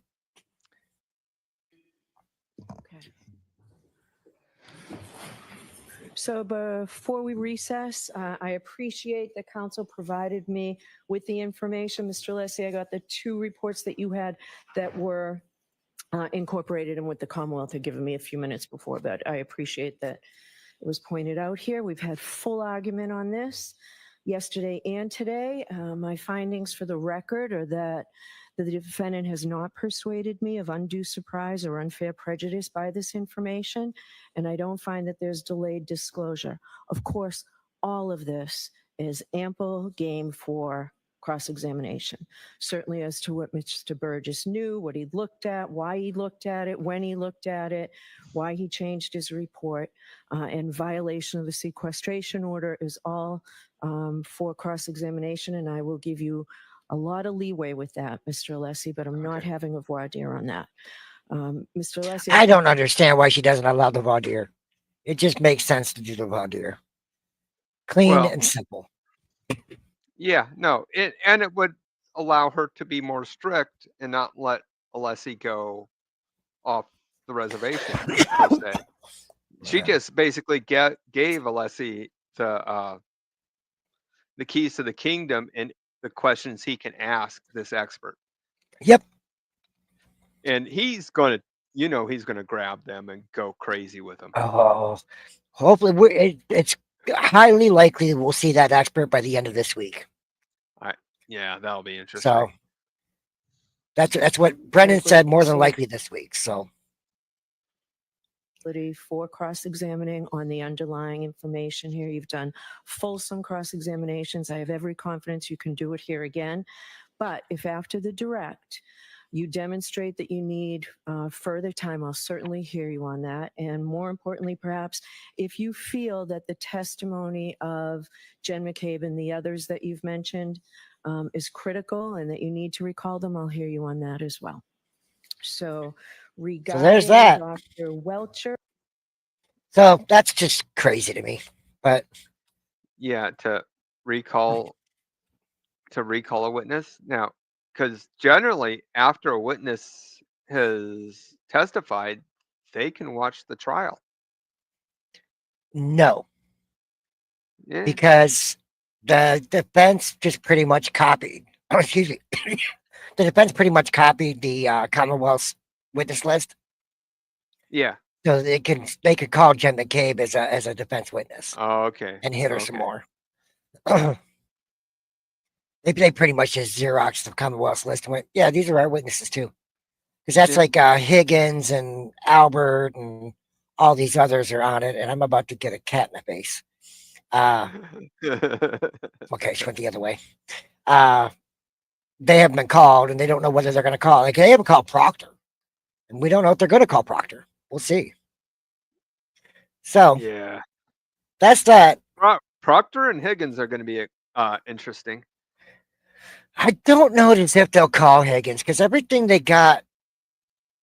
Okay. So before we recess, I appreciate the council provided me with the information. Mr. Leslie, I got the 2 reports that you had that were incorporated and what the Commonwealth had given me a few minutes before, but I appreciate that it was pointed out here. We've had full argument on this yesterday and today. My findings for the record are that the defendant has not persuaded me of undue surprise or unfair prejudice by this information, and I don't find that there's delayed disclosure. Of course, all of this is ample game for cross-examination, certainly as to what Mr. Burgess knew, what he looked at, why he looked at it, when he looked at it, why he changed his report, and violation of the sequestration order is all for cross-examination, and I will give you a lot of leeway with that, Mr. Alessi, but I'm not having a voir dire on that. Mr. Alessi. I don't understand why she doesn't allow the voir dire. It just makes sense to do the voir dire. Clean and simple. Yeah, no, it would allow her to be more strict and not let Alessi go off the reservation per se. She just basically gave Alessi the keys to the kingdom and the questions he can ask this expert. Yep. And he's going to, he's going to grab them and go crazy with them. Oh, hopefully it's highly likely we'll see that expert by the end of this week. Yeah, that'll be interesting. So that's what Brennan said, more than likely this week. So for cross-examining on the underlying information here. You've done fulsome cross-examinations. I have every confidence you can do it here again. But if after the direct you demonstrate that you need further time, I'll certainly hear you on that. And more importantly, perhaps, if you feel that the testimony of Jen McCabe and the others that you've mentioned is critical and that you need to recall them, I'll hear you on that as well. So regarding there's that. Dr. Welcher. So that's just crazy to me. But yeah, to recall a witness now, because generally after a witness has testified, they can watch the trial. no, Yeah. because the defense just pretty much copied. Oh, excuse me. The defense pretty much copied the Commonwealth's witness list. Yeah. So they could call Jen McCabe as a defense witness. Oh, okay. And hit her some more. They pretty much just Xeroxed the Commonwealth's list and went, yeah, these are our witnesses too. Because that's like Higgins and Albert and all these others are on it. And I'm about to get a cat in the face. Okay, she went the other way. They haven't been called and they don't know whether they're going to call. Like, they haven't called Proctor. And we don't know if they're going to call Proctor. We'll see. So, yeah, that's that. Proctor and Higgins are going to be interesting. I don't know as if they'll call Higgins because everything they got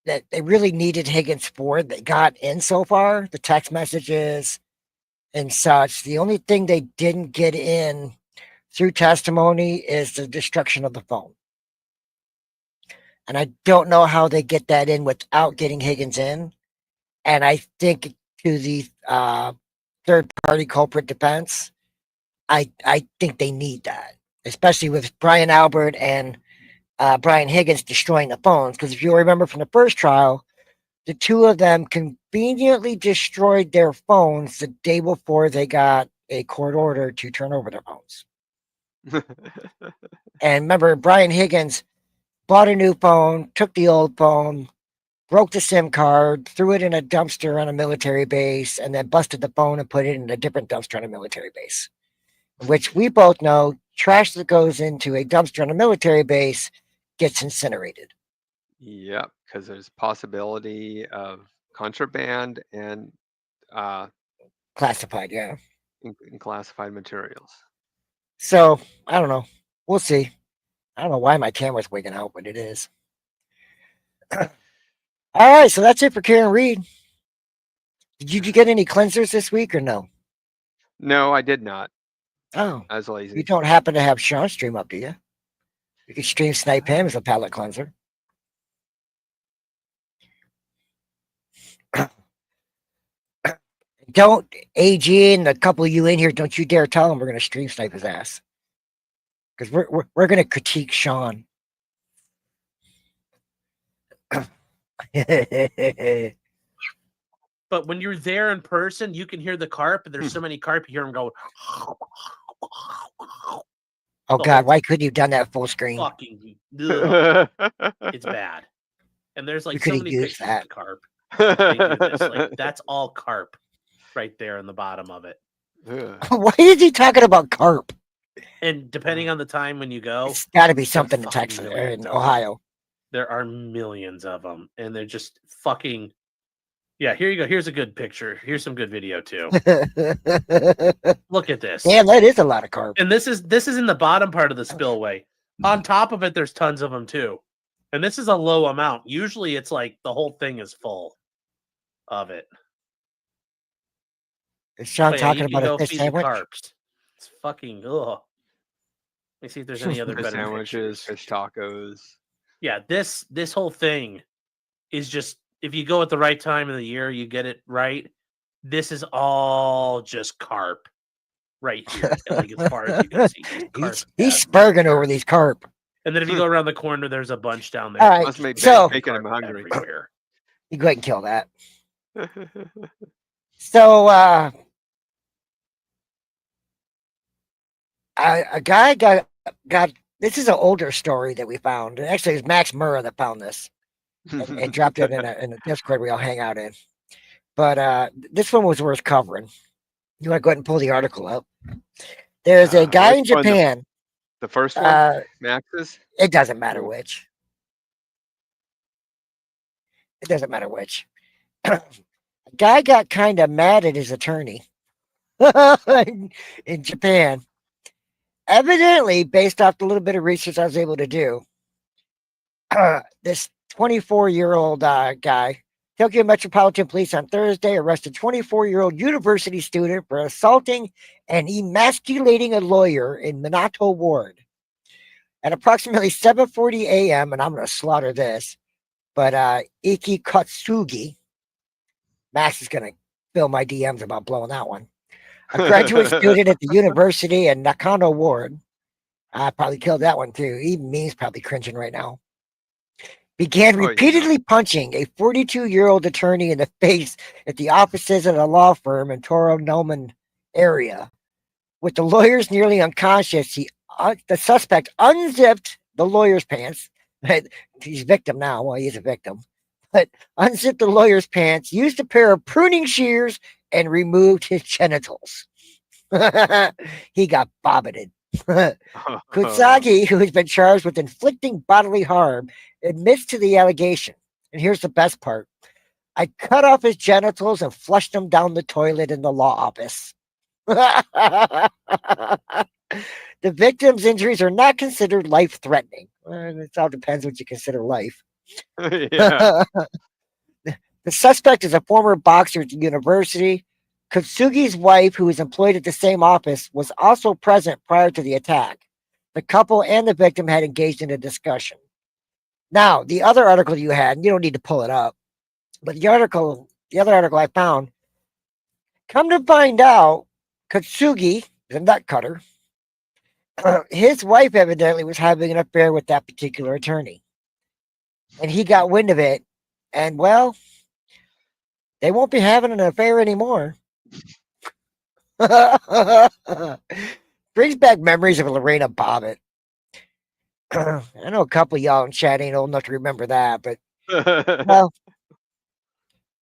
that they really needed Higgins for, they got in so far, the text messages and such. The only thing they didn't get in through testimony is the destruction of the phone. And I don't know how they get that in without getting Higgins in. And I think to the third-party culprit defense, I think they need that, especially with Brian Albert and Brian Higgins destroying the phones. Because if you remember from the first trial, the two of them conveniently destroyed their phones the day before they got a court order to turn over their phones. And remember, Brian Higgins bought a new phone, took the old phone, broke the SIM card, threw it in a dumpster on a military base, and then busted the phone and put it in a different dumpster on a military base. Which we both know, trash that goes into a dumpster on a military base gets incinerated. Yep, because there's possibility of contraband and classified, yeah, in classified materials. So I don't know. We'll see. I don't know why my camera's wigging out, but it is. All right, so that's it for Karen Reed. Did you get any cleansers this week or no? No, I did not. Oh, I was lazy. You don't happen to have Sean stream up, do you? You could stream snipe him as a palate cleanser. Don't, AG and a couple of you in here, don't you dare tell him we're going to stream snipe his ass. Because we're going to critique Sean. But when you're there in person, you can hear the carp, and there's so many carp, you hear them go. Oh God, why couldn't you have done that full screen? Fucking, it's bad. And there's like so many pictures of carp. They do this. Like, that's all carp right there in the bottom of it. Why is he talking about carp? And depending on the time when you go, it's got to be something in Texas or in Ohio. There are millions of them, and they're just fucking. Yeah, here you go. Here's a good picture. Here's some good video too. Look at this. Yeah, that is a lot of carp. And this is in the bottom part of the spillway. On top of it, there's tons of them too. And this is a low amount. Usually it's like the whole thing is full of it. Is Sean talking about a fish sandwich? It's fucking ugh. Let me see if there's any other better sandwiches, fish tacos. Yeah, this whole thing is just, if you go at the right time of the year, you get it right. This is all just carp right here. Like as far as you can see. He's spurging over these carp. And then if you go around the corner, there's a bunch down there. All right, Must make so making him hungry. Everywhere. you go ahead and kill that. So a guy got. This is an older story that we found. Actually, it was Max Murrah that found this and dropped it in a Discord we all hang out in. But this one was worth covering. You want to go ahead and pull the article up? There's a guy in Japan. The first one, Max's. It doesn't matter which. It doesn't matter which. A guy got kind of mad at his attorney in Japan. Evidently, based off the little bit of research I was able to do, this 24-year-old guy, Tokyo Metropolitan Police on Thursday arrested 24-year-old university student for assaulting and emasculating a lawyer in Minato Ward. At approximately 7:40 a.m., and I'm going to slaughter this, but Iki Katsugi, Max is going to fill my DMs about blowing that one. A graduate student at the university in Nakano Ward. I probably killed that one too. Even me's probably cringing right now. Began repeatedly punching a 42-year-old attorney in the face at the offices of a law firm in Toro Noman area. With the lawyers nearly unconscious, the suspect unzipped the lawyer's pants. He's a victim now. Well, he is a victim. But unzipped the lawyer's pants, used a pair of pruning shears, and removed his genitals. He got bobbited. Kutsagi, who has been charged with inflicting bodily harm, admits to the allegation. And here's the best part. I cut off his genitals and flushed them down the toilet in the law office. The victim's injuries are not considered life-threatening. It all depends what you consider life. Yeah. The suspect is a former boxer at the university. Kutsugi's wife, who is employed at the same office, was also present prior to the attack. The couple and the victim had engaged in a discussion. Now, the other article you had, and you don't need to pull it up, but the other article I found, come to find out, Kutsugi is a nut cutter. His wife evidently was having an affair with that particular attorney. And he got wind of it, and well, they won't be having an affair anymore. Brings back memories of Lorena Bobbitt. I know a couple of y'all in chat ain't old enough to remember that, but well,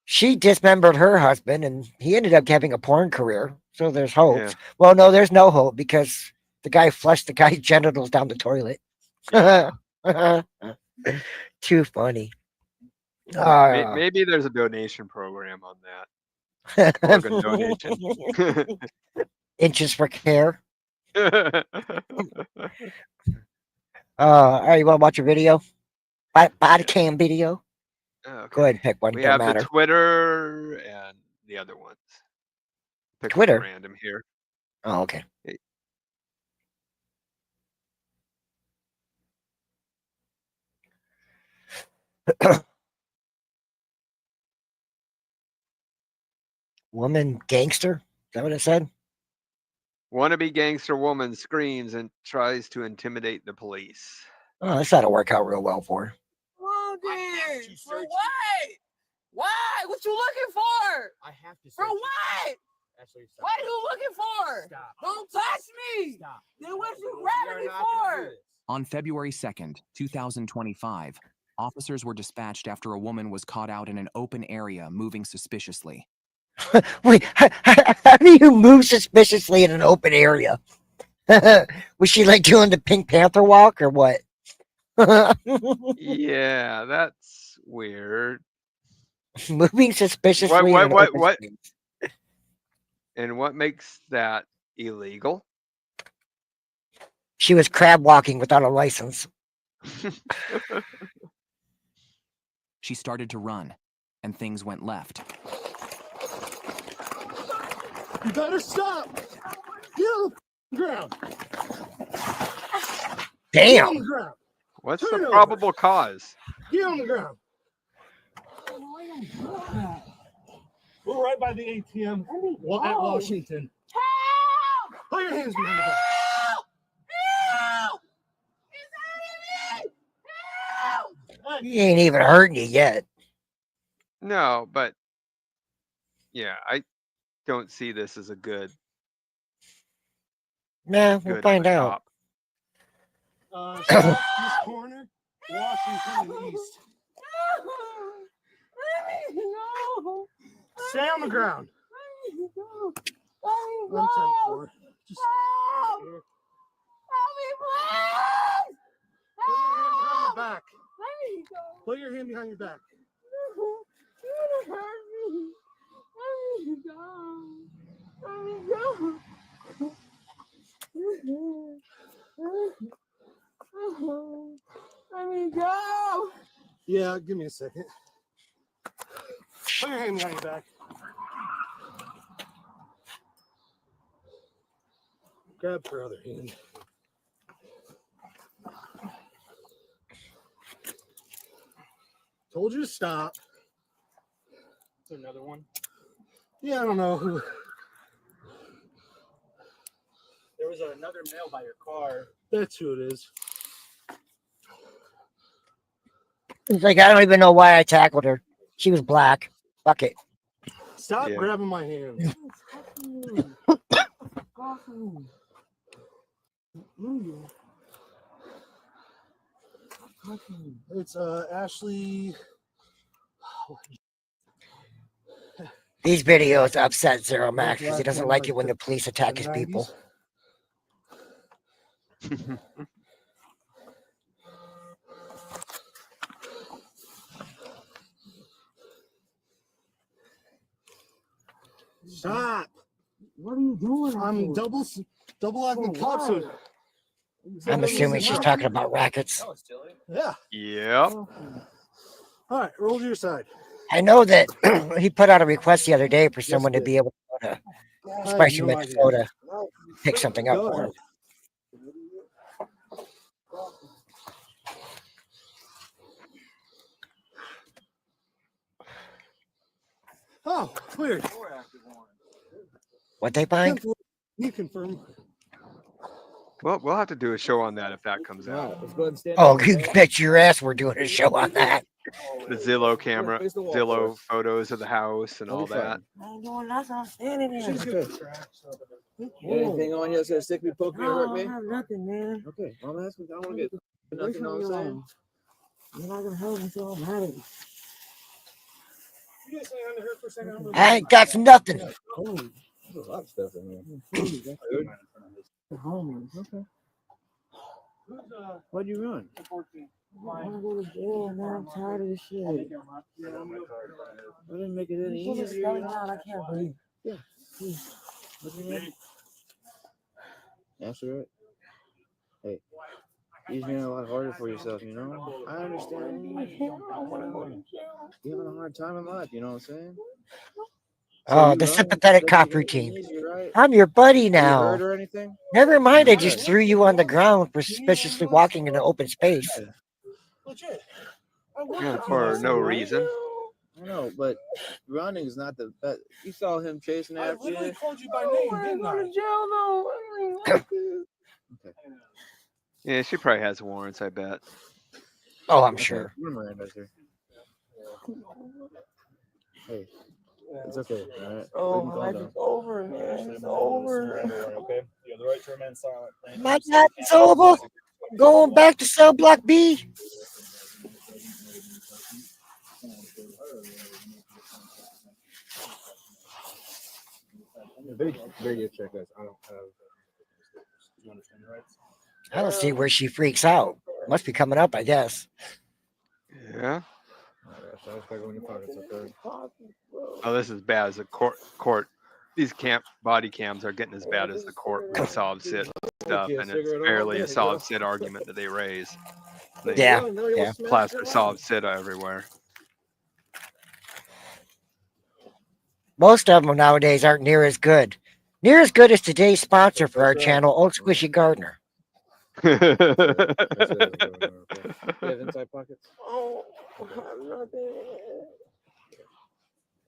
she dismembered her husband and he ended up having a porn career. So there's hope. Yeah. Well, no, there's no hope because the guy flushed the guy's genitals down the toilet. Too funny. Maybe there's a donation program on that. Organ donation. Inches for care. All right, you want to watch a video? Body cam video? Okay. Go ahead and pick one. We Don't have matter. the Twitter and the other ones. Pick Twitter? one random here. Oh, okay. Woman gangster? Is that what it said? Wannabe gangster woman screams and tries to intimidate the police. Oh, this ought to work out real well for her. For what? Why? What you looking for? I have to. For what? Actually, stop. What are you looking for? Stop. Don't touch me. Stop. Then what you We grabbing are me not gonna do for? this. On February 2nd, 2025, officers were dispatched after a woman was caught out in an open area moving suspiciously. Wait, how do you move suspiciously in an open area? Was she like doing the Pink Panther walk or what? Yeah, that's weird. Moving suspiciously. in an open What? space. And what makes that illegal? She was crab walking without a license. She started to run, and things went left. You better stop! Get on the ground! Get on Damn. the ground! What's Turn the it over. probable cause? Get on the ground! We're right by the ATM at Washington. Help! Put your hands behind the back. Help! Help! He's He ain't even hurting you yet. No, but yeah, I don't see this as a good. Nah, we'll good find of a out. cop. Southeast corner, Washington East. No. Stay on the ground. Let me 110-4. Just Help! Help me, please! put your hand behind the back. Let me go. Put your hand behind your back. You're gonna hurt me. Let me go. Let me go. Let me go. Yeah, give me a second. Put your hand behind your back. Grab her other hand. Told you to stop. Is another one? Yeah, I don't know who. There was another male by your car. That's who it is. He's like, I don't even know why I tackled her. She was black. Fuck it. Stop Yeah. grabbing my hand. It's Ashley. These videos upset Zero Max because he doesn't like it when the police attack his people. Stop. What are you doing? I'm double locking cops. So I'm assuming she's talking about rackets. yeah. Yep. All right, roll to your side. I know that he put out a request the other day for someone to be able to go to Spicy no idea. Minnesota, pick something up Go for ahead. him. Oh, cleared. What they find? You confirm. Well, we'll have to do a show on that if that comes out. Oh, you bet your ass we're doing a show on that. The Zillow camera, Zillow photos of the house and all that. I ain't doing nothing. I'm standing there. Anything on you that's gonna stick me, poke me, or hurt I me? don't have nothing, man. Okay, I'm asking. I don't want to get nothing. You know what I'm saying? You're not gonna hurt me, so I'm hurting. You guys hang on to her for a second. I ain't got nothing. Oh, there's a lot of stuff in here. Homeless. Okay. Why'd you run? I want to go to jail, man. I'm tired of this shit. I didn't make it any Put this easier. belly down. I can't breathe. Yeah. What do you mean? Answer it. Hey, you're making it a lot harder for yourself, you know? I understand. I can't. I want to go to jail. You're having a hard time in life, you know what I'm saying? Oh, the sympathetic cop routine. I'm your buddy now. Hurt or anything? Never mind, I just threw you on the ground for suspiciously walking in an open space. Legit. Yeah, for no reason. I know, but running is not the best. You saw him chasing I after literally you. called you by name, didn't Go to I? jail, though. I don't like this. Okay. Yeah, she probably has warrants, I bet. Oh, I'm sure. We're Miranda's here. Hey, it's okay. All right. Oh, We can my calm life down. is over, man. It's over. Okay. You have the right to remain silent. My life is over. Going back to cell block B. Radio check us. I don't have. You understand your rights? I don't see where she freaks out. Must be coming up, I guess. Yeah. I was going in your pockets, okay? Oh, this is bad as a court. These body cams are getting as bad as the court with solid sit stuff, and it's barely a solid sit argument that they raise. They Yeah. plaster solid sit everywhere. Most of them nowadays aren't near as good. Near as good as today's sponsor for our channel, Old Squishy Gardner. You have inside pockets? Oh, I have nothing.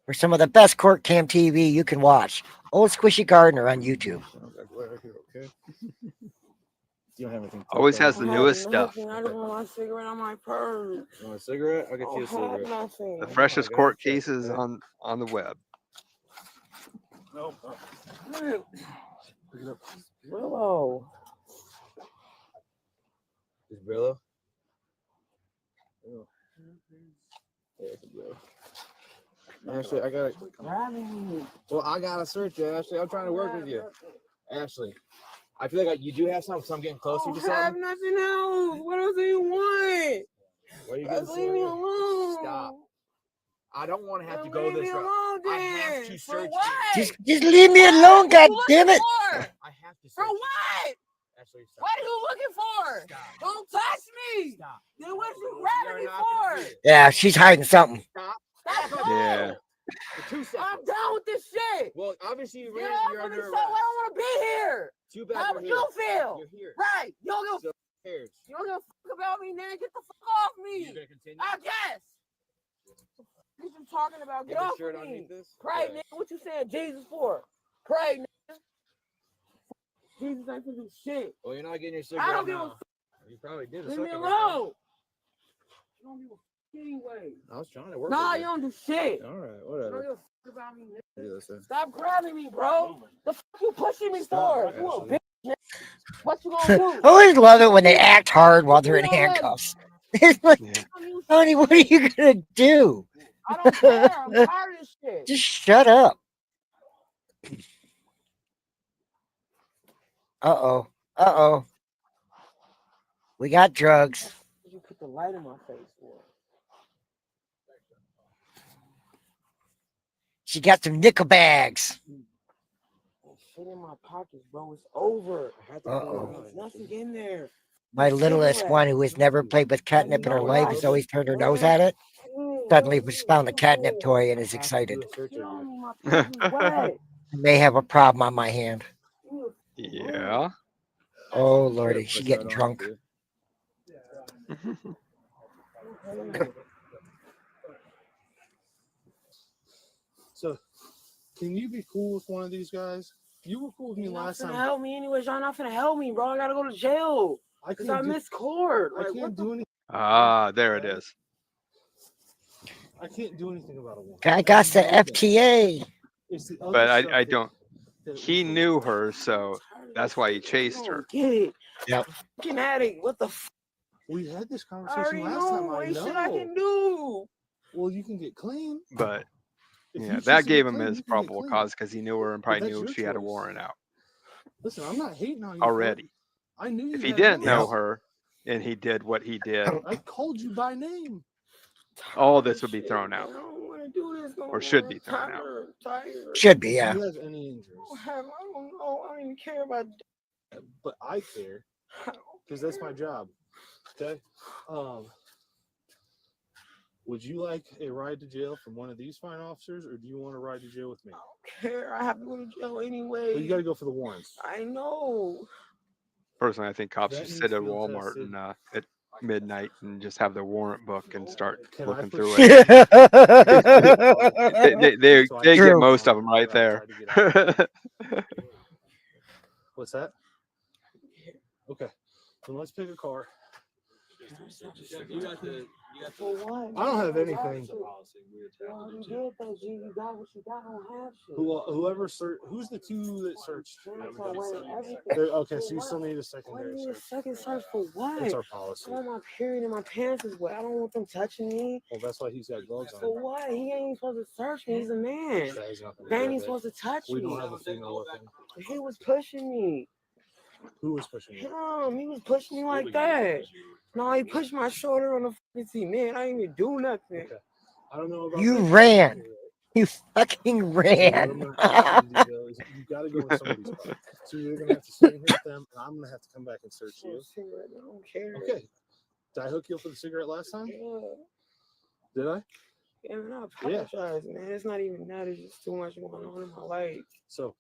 For some of the best court cam TV you can watch. Old Squishy Gardner on YouTube. Sounds like we're here, okay? You don't have anything. Always has the newest stuff. I just want my cigarette on my purse. You want a cigarette? I'll get you a cigarette. Nothing. The freshest court cases on the web. Nope. Pick it up. Brillo. Is Brillo? Oh. Yeah, it's a Brillo. Ashley, I got it. Well, I gotta search you, Ashley. I'm trying to work with you. Ashley, I feel like you do have something, so I'm getting closer to something. I have nothing else. What else do you want? Why are you getting leave me alone. Stop. I don't want to have to go this route. I have to search you. Just leave me alone, God damn it! I have to search For what? Ashley, stop. What are you looking for? Stop. Don't touch me. Stop. Then what you grabbing me for? Yeah, she's hiding something. Stop. Stop. Yeah. For 2 seconds. I'm done with this shit. Well, obviously you ran. Get off You're of me, under so I arrest. don't want to be here. Too bad How you're would here. you feel? You're here. Right. You don't give a So who cares? You don't give a fuck about me, man. Get the fuck off me. You gonna continue? I guess. What you talking about? Get Get the off shirt me. underneath this? Pray, Yeah. nigga. What you saying Jesus for? Pray, nigga. Jesus ain't for do shit. Well, you're not getting your cigarette I don't give a now. fuck. You probably did a Leave me second ago. alone. You don't give a fuck anyway. I was trying to work Nah, with you don't do shit. All right, You don't whatever. give a fuck about me, nigga. Do this then. Stop grabbing me, bro. The fuck you pushing me Stop, for? You a Ashley. bitch, nigga. What you gonna do? I always love it when they act hard while they're in handcuffs. It's like, honey, what are you gonna do? I don't care. I'm tired of this shit. Just shut up. Uh oh. We got drugs. You put the light in my face for? She got some nickel bags. Shit in my pockets, bro. It's over. Uh-oh. There's nothing in there. My littlest one, who has never played with catnip in her life, has always turned her nose at it. Suddenly just found a catnip toy and is excited. I may have a problem on my hand. Yeah. Oh lordy, she's getting drunk. So, can you be cool with one of these guys? You were cool with me last time. Help me anyways. Y'all not finna help me, bro. I gotta go to jail. Because I missed court. I can't do anything. Ah, there it is. I can't do anything about it. Guy got the FTA. But I don't. He knew her, so that's why he chased her. Get it. Yep. Fucking addict. What the f? We had this I conversation already last time. know. I Ain't know. shit I can do. Well, you can get clean. But If yeah, you that choose to gave get him clean, his you can get probable clean. cause because he knew her and But probably that's knew your she had a choice. warrant out Listen, I'm not hating on you already. I knew you If he had didn't one. know her and he did what he did, I called you by name. all this would be thrown out. I don't want to do this no Or should be more. thrown out. I'm tired. Should be, yeah. Do you have any injuries? I don't know. I don't even care about But I care because that's my job. Okay. Would you like a ride to jail from one of these fine officers, or do you want to ride to jail with me? care. I have to go to jail anyway. Well, you got to go for the warrants. I know. Personally, I think cops That should sit at needs field Walmart tested. and at midnight and just have the warrant book and start Can I looking put through you- it. they So I get True. most of them right there. What's that? Okay. Then let's pick a car. For what? I don't have anything. You did that, G. You got what you got. I don't have shit. Whoever searched, who's the two that searched? Everything. Okay, so you still need a What secondary do you need a search. second search for what? It's our policy. I want my period and my pants is wet. I don't want them touching me. Well, that's why he's got gloves on. For what? He ain't even supposed to search me. He's a man. That has nothing to They do ain't with it. supposed to touch We me. don't have a female with him. He was pushing me. Who was pushing you? He was pushing me like that. No, he pushed my shoulder on the fucking seat. Man, I didn't even do nothing. Okay. I don't know about You that. ran. You fucking So what I'm ran. gonna ask you to do, though, is you got to go in somebody's car. So you're gonna have to stay here with them, and I'm gonna have to come back and search you. Cigarette, I don't care. Okay. Did I hook you up for the cigarette last time? Yeah. Did I? Yeah, man, I apologize, man. It's not even that. It's just too much going on in my life. So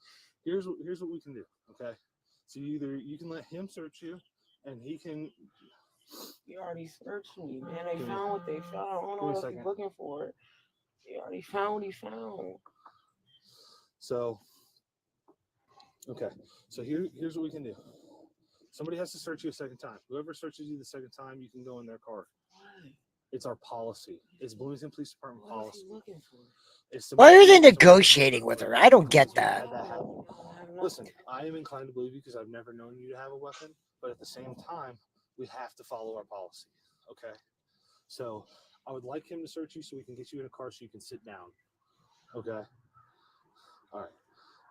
here's what we can do. Okay. So either you can let him search you, and he can. He already searched me, man. They found what they found. I don't know Give me a what else he's second. looking for. He already found what he found. So. Okay. So here's what we can do. Somebody has to search you a second time. Whoever searches you the second time, you can go in their car. It's our policy. It's Bloomington Police Department policy. Why are they negotiating with her? I don't get that. Listen, I am inclined to believe you because I've never known you to have a weapon, but at the same time, we have to follow our policy. Okay? So I would like him to search you so we can get you in a car so you can sit down. Okay? All right.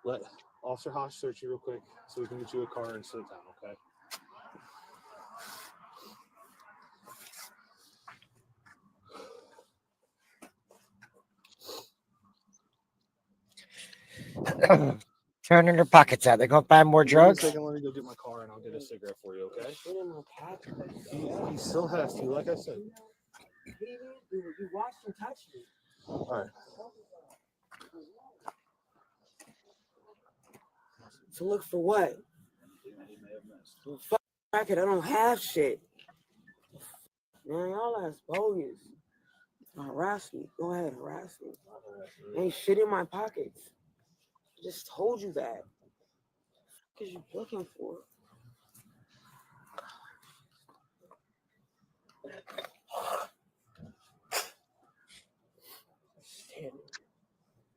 Let Officer Hosh search you real quick so we can get you a car and sit down, okay? Turning their pockets out. They're going to find more drugs? Wait a second, let me go get my car and I'll get a cigarette for you, okay? He still has to, like I said. You watched him touch me. All right. To look for what? Fuck racket, I don't have shit. Man, y'all ass bogus. Harass me. Go ahead, harass me. Ain't shit in my pockets. I just told you that. What you looking for?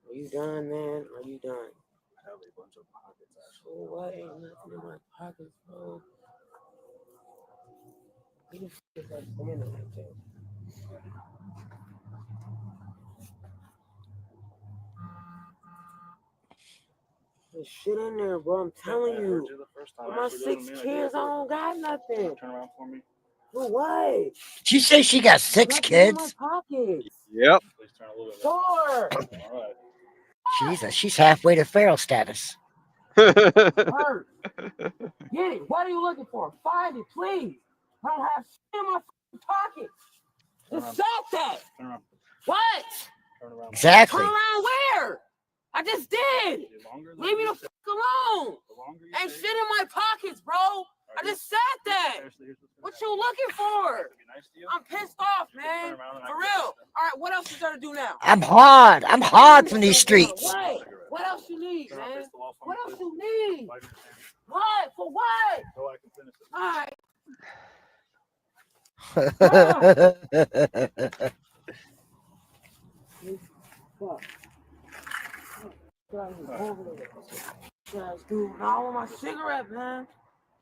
Are you done, man? Are you done? I have a bunch of pockets, actually. So what? Ain't nothing in my pockets, bro. Who the f is that standing like that? There's shit in there, bro. I'm telling you. For my 6 kids, I don't got nothing. Turn around for me. For what? Did you say she got 6 Nothing kids? in my pockets. Yep. Sure. Jesus, she's halfway to feral status. Hurt. Get it. What are you looking for? Find it, please. I don't have shit in my pockets. Just said that. What? Exactly. Turn around where? I just did. Leave me the fuck alone. Ain't shit in my pockets, bro. I just said that. What you looking for? I'm pissed off, man. For real. All right, what else is there to do now? I'm hard. I'm hard from these streets. What else you need, man? What else you need? What? For what? All right. Fuck. Dude, now I want my cigarette, man.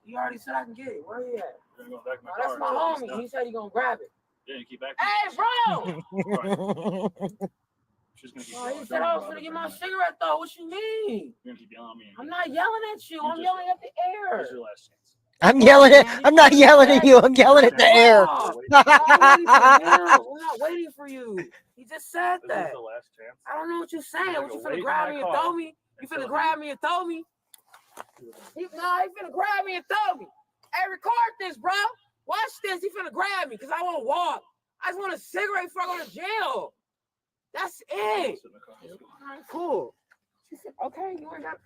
You already said I can get it. Where you at? Oh, that's my homie. He said he gonna grab it. Yeah, you keep back. Hey, bro! Oh, he said I was gonna get my cigarette though. What you mean? You're gonna keep yelling at me. I'm not yelling at you. I'm yelling at the air. Here's your last chance. I'm yelling at. I'm not yelling at you. I'm yelling at the air. I'm not waiting for you. He just said that. The last chance. I don't know what you're saying. What you finna grab me and throw me? You finna grab me and throw me? He finna grab me and throw me. Hey, record this, bro. Watch this. He finna grab me because I won't walk. I just want a cigarette before I go to jail. That's it. All right, cool. She said, okay, you ain't got.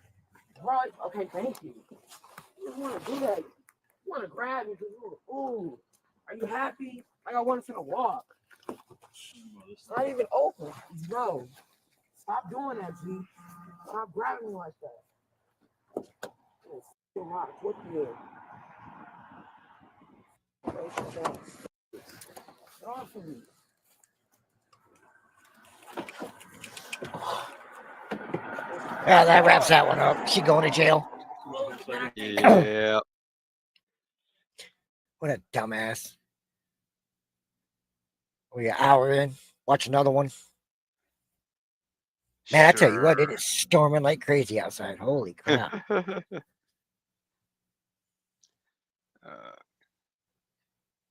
Bro, okay, thank you. You just want to do that. You want to grab me because you're a fool. Are you happy? Like I wanted to walk. It's not even open. Bro, stop doing that, G. Stop grabbing me like that. What you Get off of me. Yeah, that wraps that one up. She going to jail. Yeah. What a dumbass. We an hour in. Watch another one. Man, I tell you what, it is storming like crazy outside. Holy crap.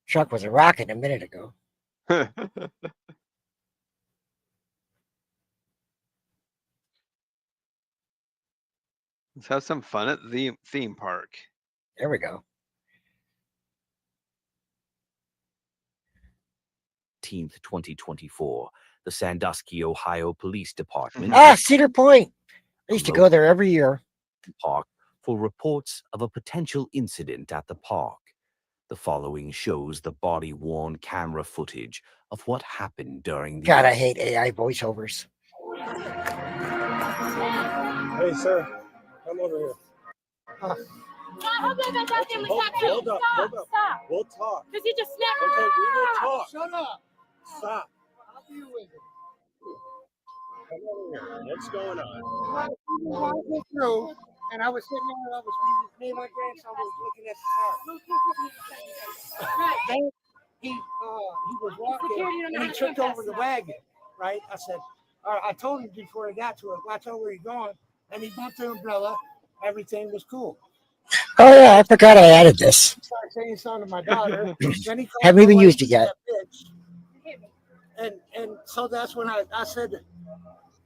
Truck was a rocket a minute ago. Let's have some fun at the theme park. There we go. 2024, the Sandusky, Ohio Police Department. Cedar Point. I used to go there every year. Park for reports of a potential incident at the park. The following shows the body-worn camera footage of what happened during the God, I hate AI voiceovers. Hey, sir. Come over here. How big I got them Hold up. Stop. We'll talk. Because he just snapped. Okay, we will talk. Shut up. Stop. I'll be with you. Come over here. What's going on? Walking through, and I was sitting there, me and my grandson was looking at the car. Then he was walking, and he tripped over the wagon, right? I said, I told him before I got to it, watch out where you're going, and he bumped the umbrella. Everything was cool. Oh yeah, I forgot I added this. He started saying something to my daughter. Then he called Haven't my even wife used it yet. And so that's when I said,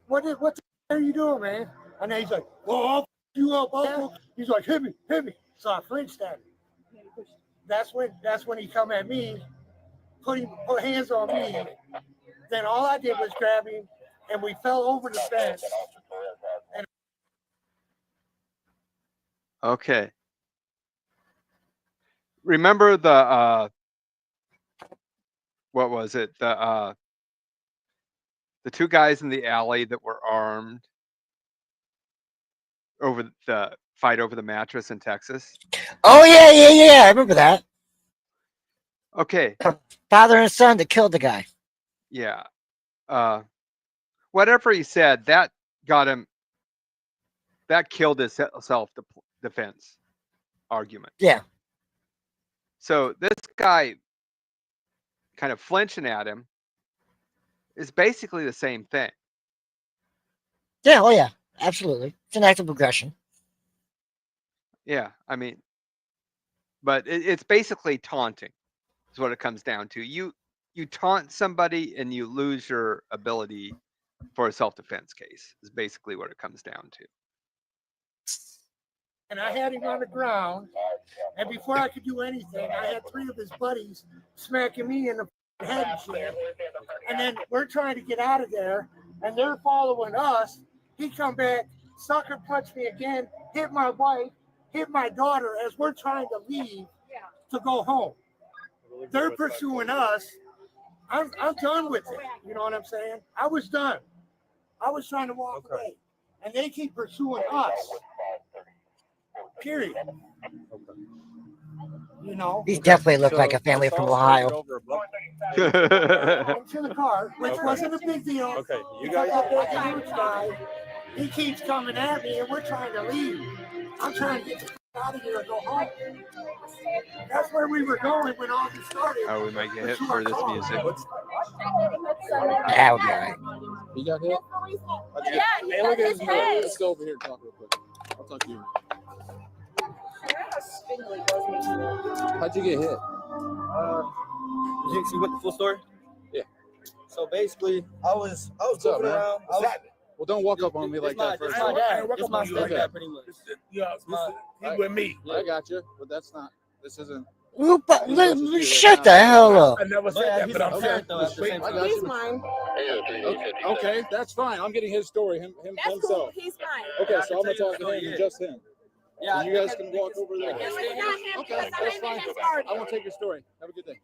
what the hell are you doing, man? And then he's like, well, I'll f you up. He's like, hit me. So I flinched at him. That's when he come at me, put hands on me. Then all I did was grab him, and we fell over the fence. Okay. Remember the what was it? The two guys in the alley that were armed over the fight over the mattress in Texas? Oh yeah. I remember that. Okay. Father and son that killed the guy. Yeah. Whatever he said, that got him. That killed his self-defense argument. Yeah. So this guy kind of flinching at him is basically the same thing. Yeah, oh yeah, absolutely. It's an act of aggression. Yeah, I mean, but it's basically taunting is what it comes down to. You taunt somebody and you lose your ability for a self-defense case is basically what it comes down to. And I had him on the ground, and before I could do anything, I had three of his buddies smacking me in the head and shit. And then we're trying to get out of there, and they're following us. He come back, sucker punched me again, hit my wife, hit my daughter as we're trying to leave to go home. They're pursuing us. I'm done with it. You know what I'm saying? I was done. I was trying to walk away, and they keep pursuing us. Period. You know, These definitely look like a family from Ohio. into the car, which wasn't a big deal. Okay, you Because guys. that huge guy, he keeps coming at me, and we're trying to leave. I'm trying to get the out of here and go home. That's where we were going when all this started. Oh, we might get hit for this music. Yeah, we'll be all right. You got hit? Yeah, Hey, look at his head. Let's go over here and talk real quick. I'll talk to you. How'd you get hit? Did you see what the full story? Yeah. So basically, I was moving around. Well, don't walk up on me like that first. It's my dad. It's my Okay. stepdad, pretty much. Yeah, He with me. I got you, but that's not. This isn't. Shut the hell up. I never said that, but I'm saying. He's mine. Okay, that's fine. I'm getting his story, That's himself. cool. He's mine. Okay, so I'm gonna talk to him and just him. Yeah, And you guys can walk over there. It's not him. Okay, It's not that's him. fine. It's already. I won't take your story. Have a good day.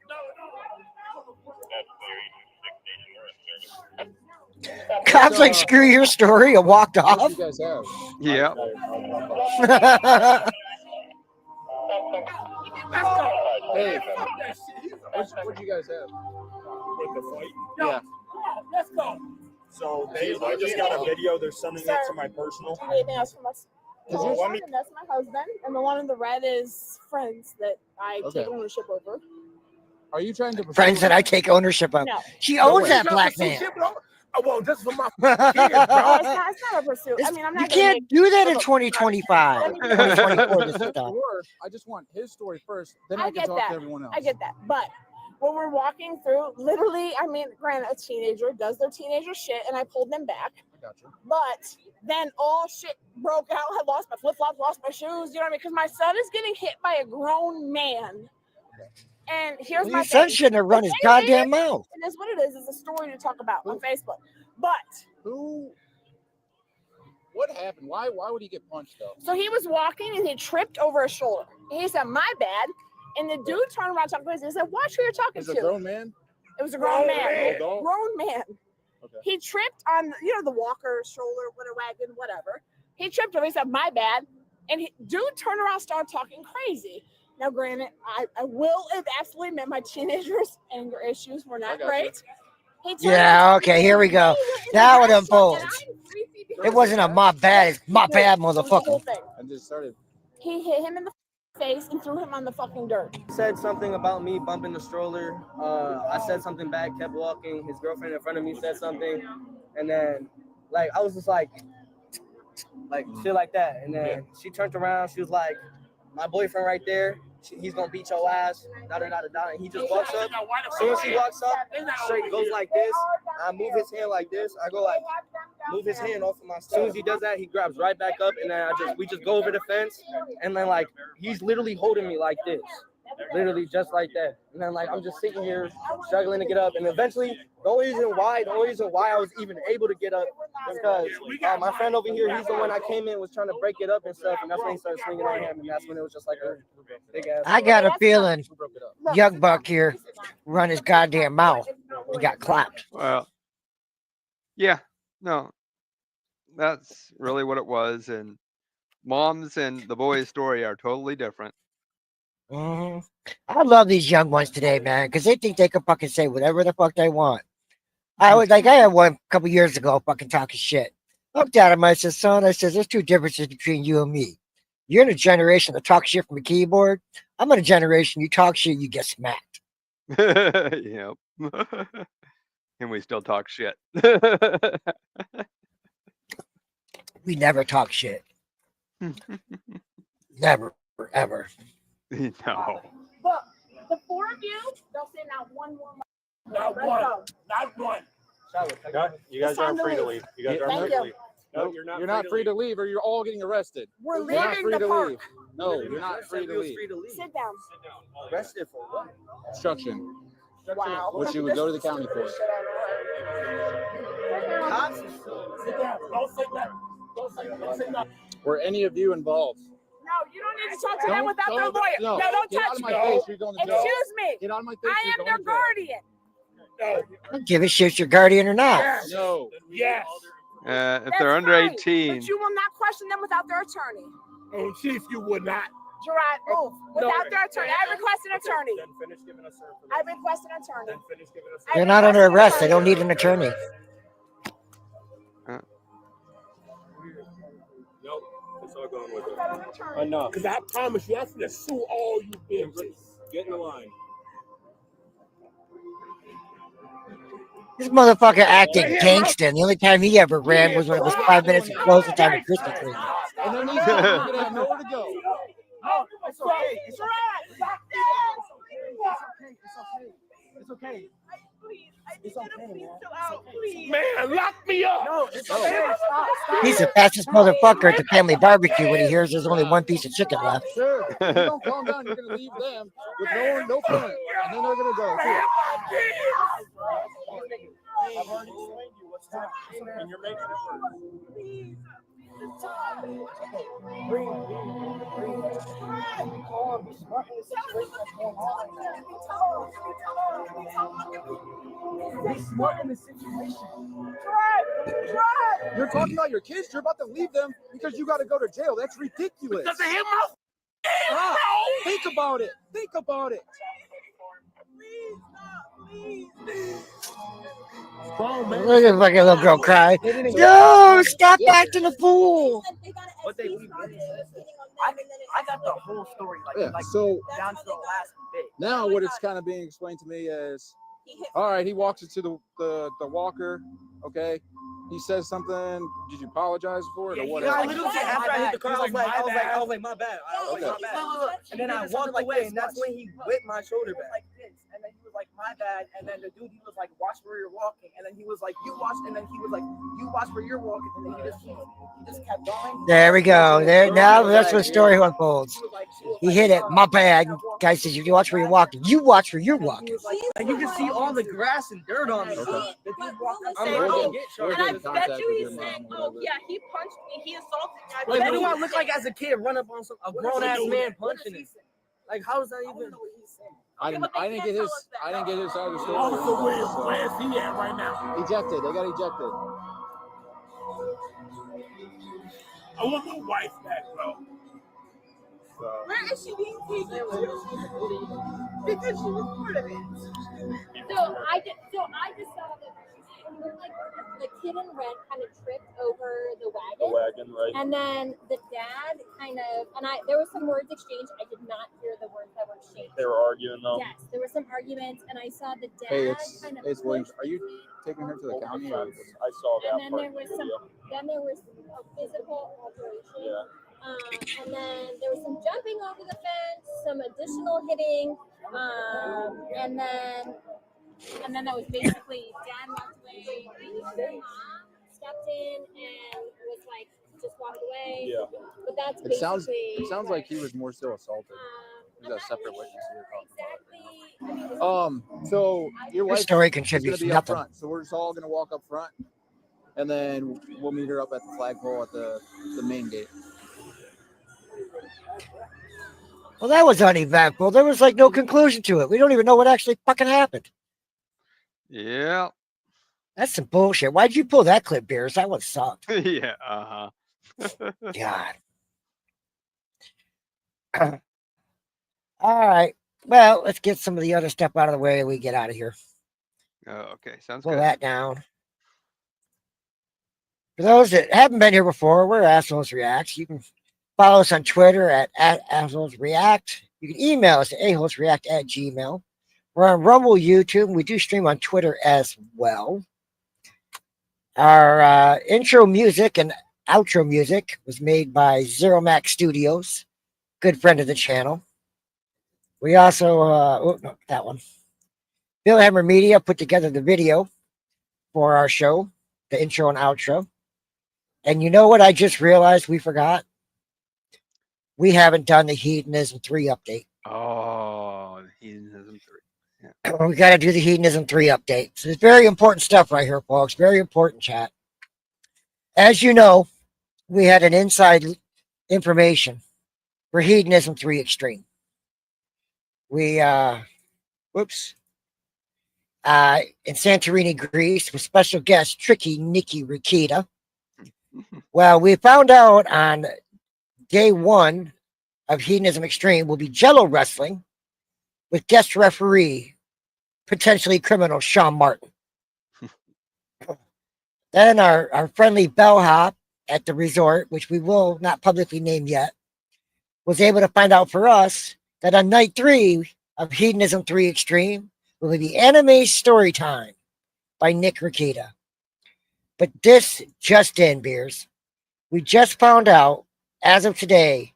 Cops like, screw your story, and walked What off. you guys have? Yeah. Hey, what you guys have? With the fight? Yeah. Let's go. So I just got a video. They're sending it to my personal. Do you need anything else from us? Well, let me- That's my husband, and the one in the red is friends that I Okay. take ownership over. Are you trying to Friends that I take ownership of. No. She owns that black man. Oh, well, this is for my No, it's not a pursuit. I mean, I'm You not gonna can't make- do that in 2025. 2024, this is done. Or I just want his story first, then I, I can get talk that. to everyone else. I get that. But when we're walking through, literally, I mean, granted, a teenager does their teenager shit, and I pulled them back. I got you. But then all shit broke out. I lost my flip flops, lost my shoes. You know what I mean? Because my son is getting hit by a grown man. And here's Well, my your son thing. shouldn't have run his The thing goddamn is, mouth. It is what it is. It's a story to talk about on Facebook. But What happened? Why would he get punched though? so he was walking and he tripped over his shoulder. And he said, "My bad." And the dude turned around talking crazy. He said, "Watch who you're talking Is to." it a grown man? It was a grown man. Adult? Grown man. Okay. He tripped on, the walker, stroller, wagon, whatever. He tripped over. He said, "My bad." And dude turned around, started talking crazy. Now, granted, I will have absolutely admit my teenagers' anger issues were not great. Yeah, okay, here we go. Now it unfolds. It wasn't a my bad, it's my bad, motherfucker. I just started. He hit him in the face and threw him on the fucking dirt. Said something about me bumping the stroller. I said something back, kept walking. His girlfriend in front of me said something. And then, like, I was just like shit like that. And then she turned around. She was like, my boyfriend right there, he's going to beat your ass. Da-da-da-da-da. And he just walks up. As soon as he walks up, straight goes like this. I move his hand like this. I go like, move his hand off of my stuff. As soon as he does that, he grabs right back up. And then we just go over the fence. And then, like, he's literally holding me like this. Literally just like that. And then, like, I'm just sitting here struggling to get up. And eventually, the only reason why I was even able to get up is because my friend over here, he's the one I came in, was trying to break it up and stuff. And that's when he started swinging on him. And that's when it was just like a big ass. I got a feeling Young Buck here run his goddamn mouth. He got clapped. Well, yeah, no, that's really what it was. And mom's and the boy's story are totally different. I love these young ones today, man, because they think they can fucking say whatever the fuck they want. I had one a couple years ago fucking talking shit. Looked at him, I said, son, there's two differences between you and me. You're in a generation that talk shit from a keyboard. I'm in a generation you talk shit, you get smacked. Yep. And we still talk shit. We never talk shit. Never, ever. No. But the four of you, don't say not one more. Not one. Not one. You guys aren't free to leave. You guys aren't free to leave. No, you're not free to leave, or you're all getting arrested. We're You're not leaving free the to park. leave. No, you're not free to leave. Sit down. Arrested for what? Obstruction, Wow. which you would go to the county for. Sit down. Don't say that. Don't say that. Were any of you involved? No, you don't need to talk to them without their lawyer. No, don't get out touch of me. my face. You're going to jail. Excuse me. Get out of my face. I am their guardian. I don't give a shit if you're guardian or not. Yes. No. Yes. If they're under fine, 18. But you will not question them without their attorney. Oh, Chief, you would not. Gerard, move. Without their attorney. I request an attorney. Then finish giving us her. I request an attorney. Then finish giving us They're not under arrest. They don't need an attorney. Nope. It's all going with it. Enough. Because I promise you, that's going to sue all you bitches. Get in the line. This motherfucker acted gangsta. And the only time he ever ran was when it was 5 minutes to close the time of Krispy Kreme. And then he's going to have nowhere to go. Oh, it's okay. It's okay. It's okay. It's okay, man. Lock me up. No, it's okay. Stop. He's the fastest motherfucker at the family barbecue when he hears there's only one piece of chicken left. Sure. If you don't calm down, you're going to leave them with no parent. And then they're going to go, too. I've already explained you what's happening, and you're making it worse. You're talking about your kids. You're about to leave them because you got to go to jail. That's ridiculous. Does it hit my Stop. Think about it. Think about it. Look at the fucking little girl cry. No, stop acting a fool. I got the whole story, So down to the last bit. now what it's kind of being explained to me is, all right, he walks into the walker, okay? He says something. Did you apologize for it or what? I literally said after I hit the car, I was like, my bad. And then I walked away, and that's when he whipped my shoulder back. And then he was like, my bad. And then the dude, he was like, watch where you're walking. And then he was like, you watch. And then he was like, you watch where you're walking. And then he just kept going. There we go. There now that's where the story unfolds. He hit it. My bad. Guy says, you watch where you're walking. You watch where you're walking. And you can see all the grass and dirt on me. And I bet you he's saying, oh, yeah, he punched me. He assaulted me. Like, what do I look like as a kid? Run up on a grown ass man punching him. Like, how is that even? I didn't get his side of the story. Officer Williams, where is he at right now? Ejected. They got ejected. I want my wife back, bro. Where is she being taken to? Because she was part of it. So I just saw that like the kid in red kind of tripped over the wagon. Right. And then the dad there was some words exchanged. I did not hear the words that were exchanged. They were arguing though. Yes, there were some arguments, and I saw the dad Hey, kind of. it's Williams. Are you taking her to the county? I saw that. And then there was a physical alteration. Yeah. And then there was some jumping over the fence, some additional hitting, and then that was basically dad walked away, mom stepped in and was like just walked away. Yeah. But that's It sounds basically like he was more so assaulted. He's a separate witness here. So your Your wife story is going contributes to be up nothing. front. So we're just all going to walk up front, and then we'll meet her up at the flagpole at the main gate. Well, that was uneventful. There was like no conclusion to it. We don't even know what actually fucking happened. Yeah. That's some bullshit. Why'd you pull that clip, Beers? That one sucked. Yeah. God. All right. Well, let's get some of the other stuff out of the way and we get out of here. Oh, okay. Sounds Pull good. that down. For those that haven't been here before, we're Assholes Reacts. You can follow us on Twitter at Assholes React. You can email us at aholesreact@gmail.com. We're on Rumble, YouTube, and we do stream on Twitter as well. Our intro music and outro music was made by Zero Max Studios, good friend of the channel. We also, that one. Bill Hammer Media put together the video for our show, the intro and outro. And you know what I just realized we forgot? We haven't done the Hedonism 3 update. Oh, Hedonism 3. We got to do the Hedonism 3 update. So it's very important stuff right here, folks. Very important, chat. As you know, we had an inside information for Hedonism 3 Extreme. We, in Santorini, Greece, with special guest Tricky Nikki Rikita. Well, we found out on day 1 of Hedonism Extreme will be Jello wrestling with guest referee, potentially criminal Sean Martin. Then our friendly bellhop at the resort, which we will not publicly name yet, was able to find out for us that on night 3 of Hedonism 3 Extreme will be Anime Story Time by Nick Rikita. But this just in, Beers. We just found out, as of today,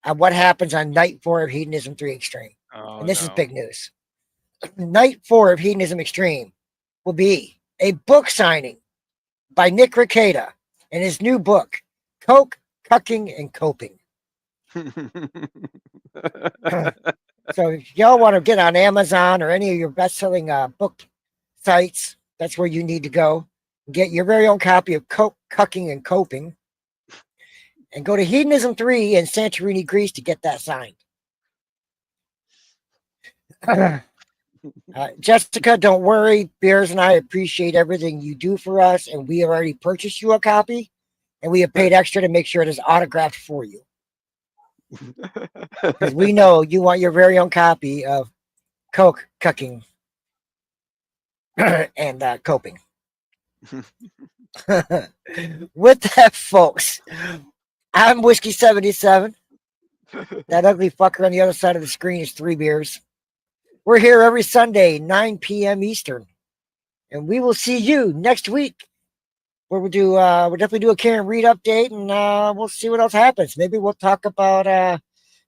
on what happens on night 4 of Hedonism 3 Extreme. And this is big news. Night 4 of Hedonism Extreme will be a book signing by Nick Rikita in his new book, Coke, Cucking, and Coping. So if y'all want to get on Amazon or any of your best-selling book sites, that's where you need to go. Get your very own copy of Coke, Cucking, and Coping. And go to Hedonism 3 in Santorini, Greece to get that signed. Jessica, don't worry. Bears and I appreciate everything you do for us, and we have already purchased you a copy, and we have paid extra to make sure it is autographed for you. Because we know you want your very own copy of Coke, Cucking, and Coping. With that, folks, I'm Whiskey 77. That ugly fucker on the other side of the screen is 3 Beers. We're here every Sunday, 9 p.m. Eastern. And we will see you next week. Where we'll definitely do a Karen Reed update, and we'll see what else happens. Maybe we'll talk about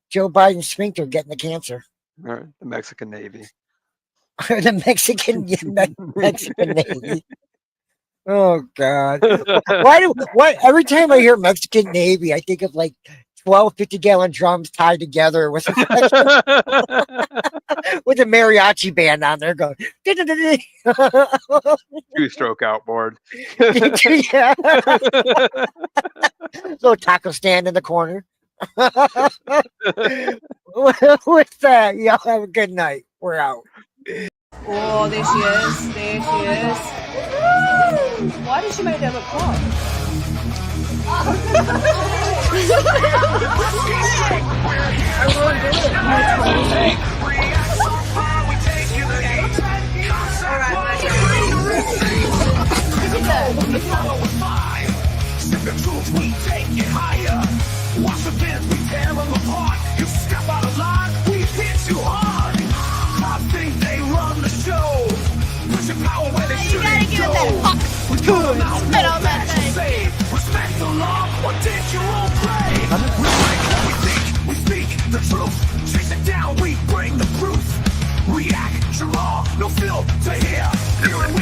Joe Biden's sphincter getting the cancer. All right, the Mexican Navy. The Mexican Navy. Oh God! Why every time I hear Mexican Navy, I think of like 12 50-gallon drums tied together with a mariachi band on there going. 2-stroke outboard. Yeah. Little taco stand in the corner. With that, y'all have a good night. We're out. Oh, there she is. There she is. Why did she make them look hot? Sip the truth, we take it higher. Watch the fence, we tear them apart. You step out of line, we hit you hard. I think they run the show. Put your power where they shouldn't go. We call them out, that thing. Respect the law or dig your own grave. We break what we think, we speak the truth. Chase it down, we bring the proof. React, draw, no filter here. Here and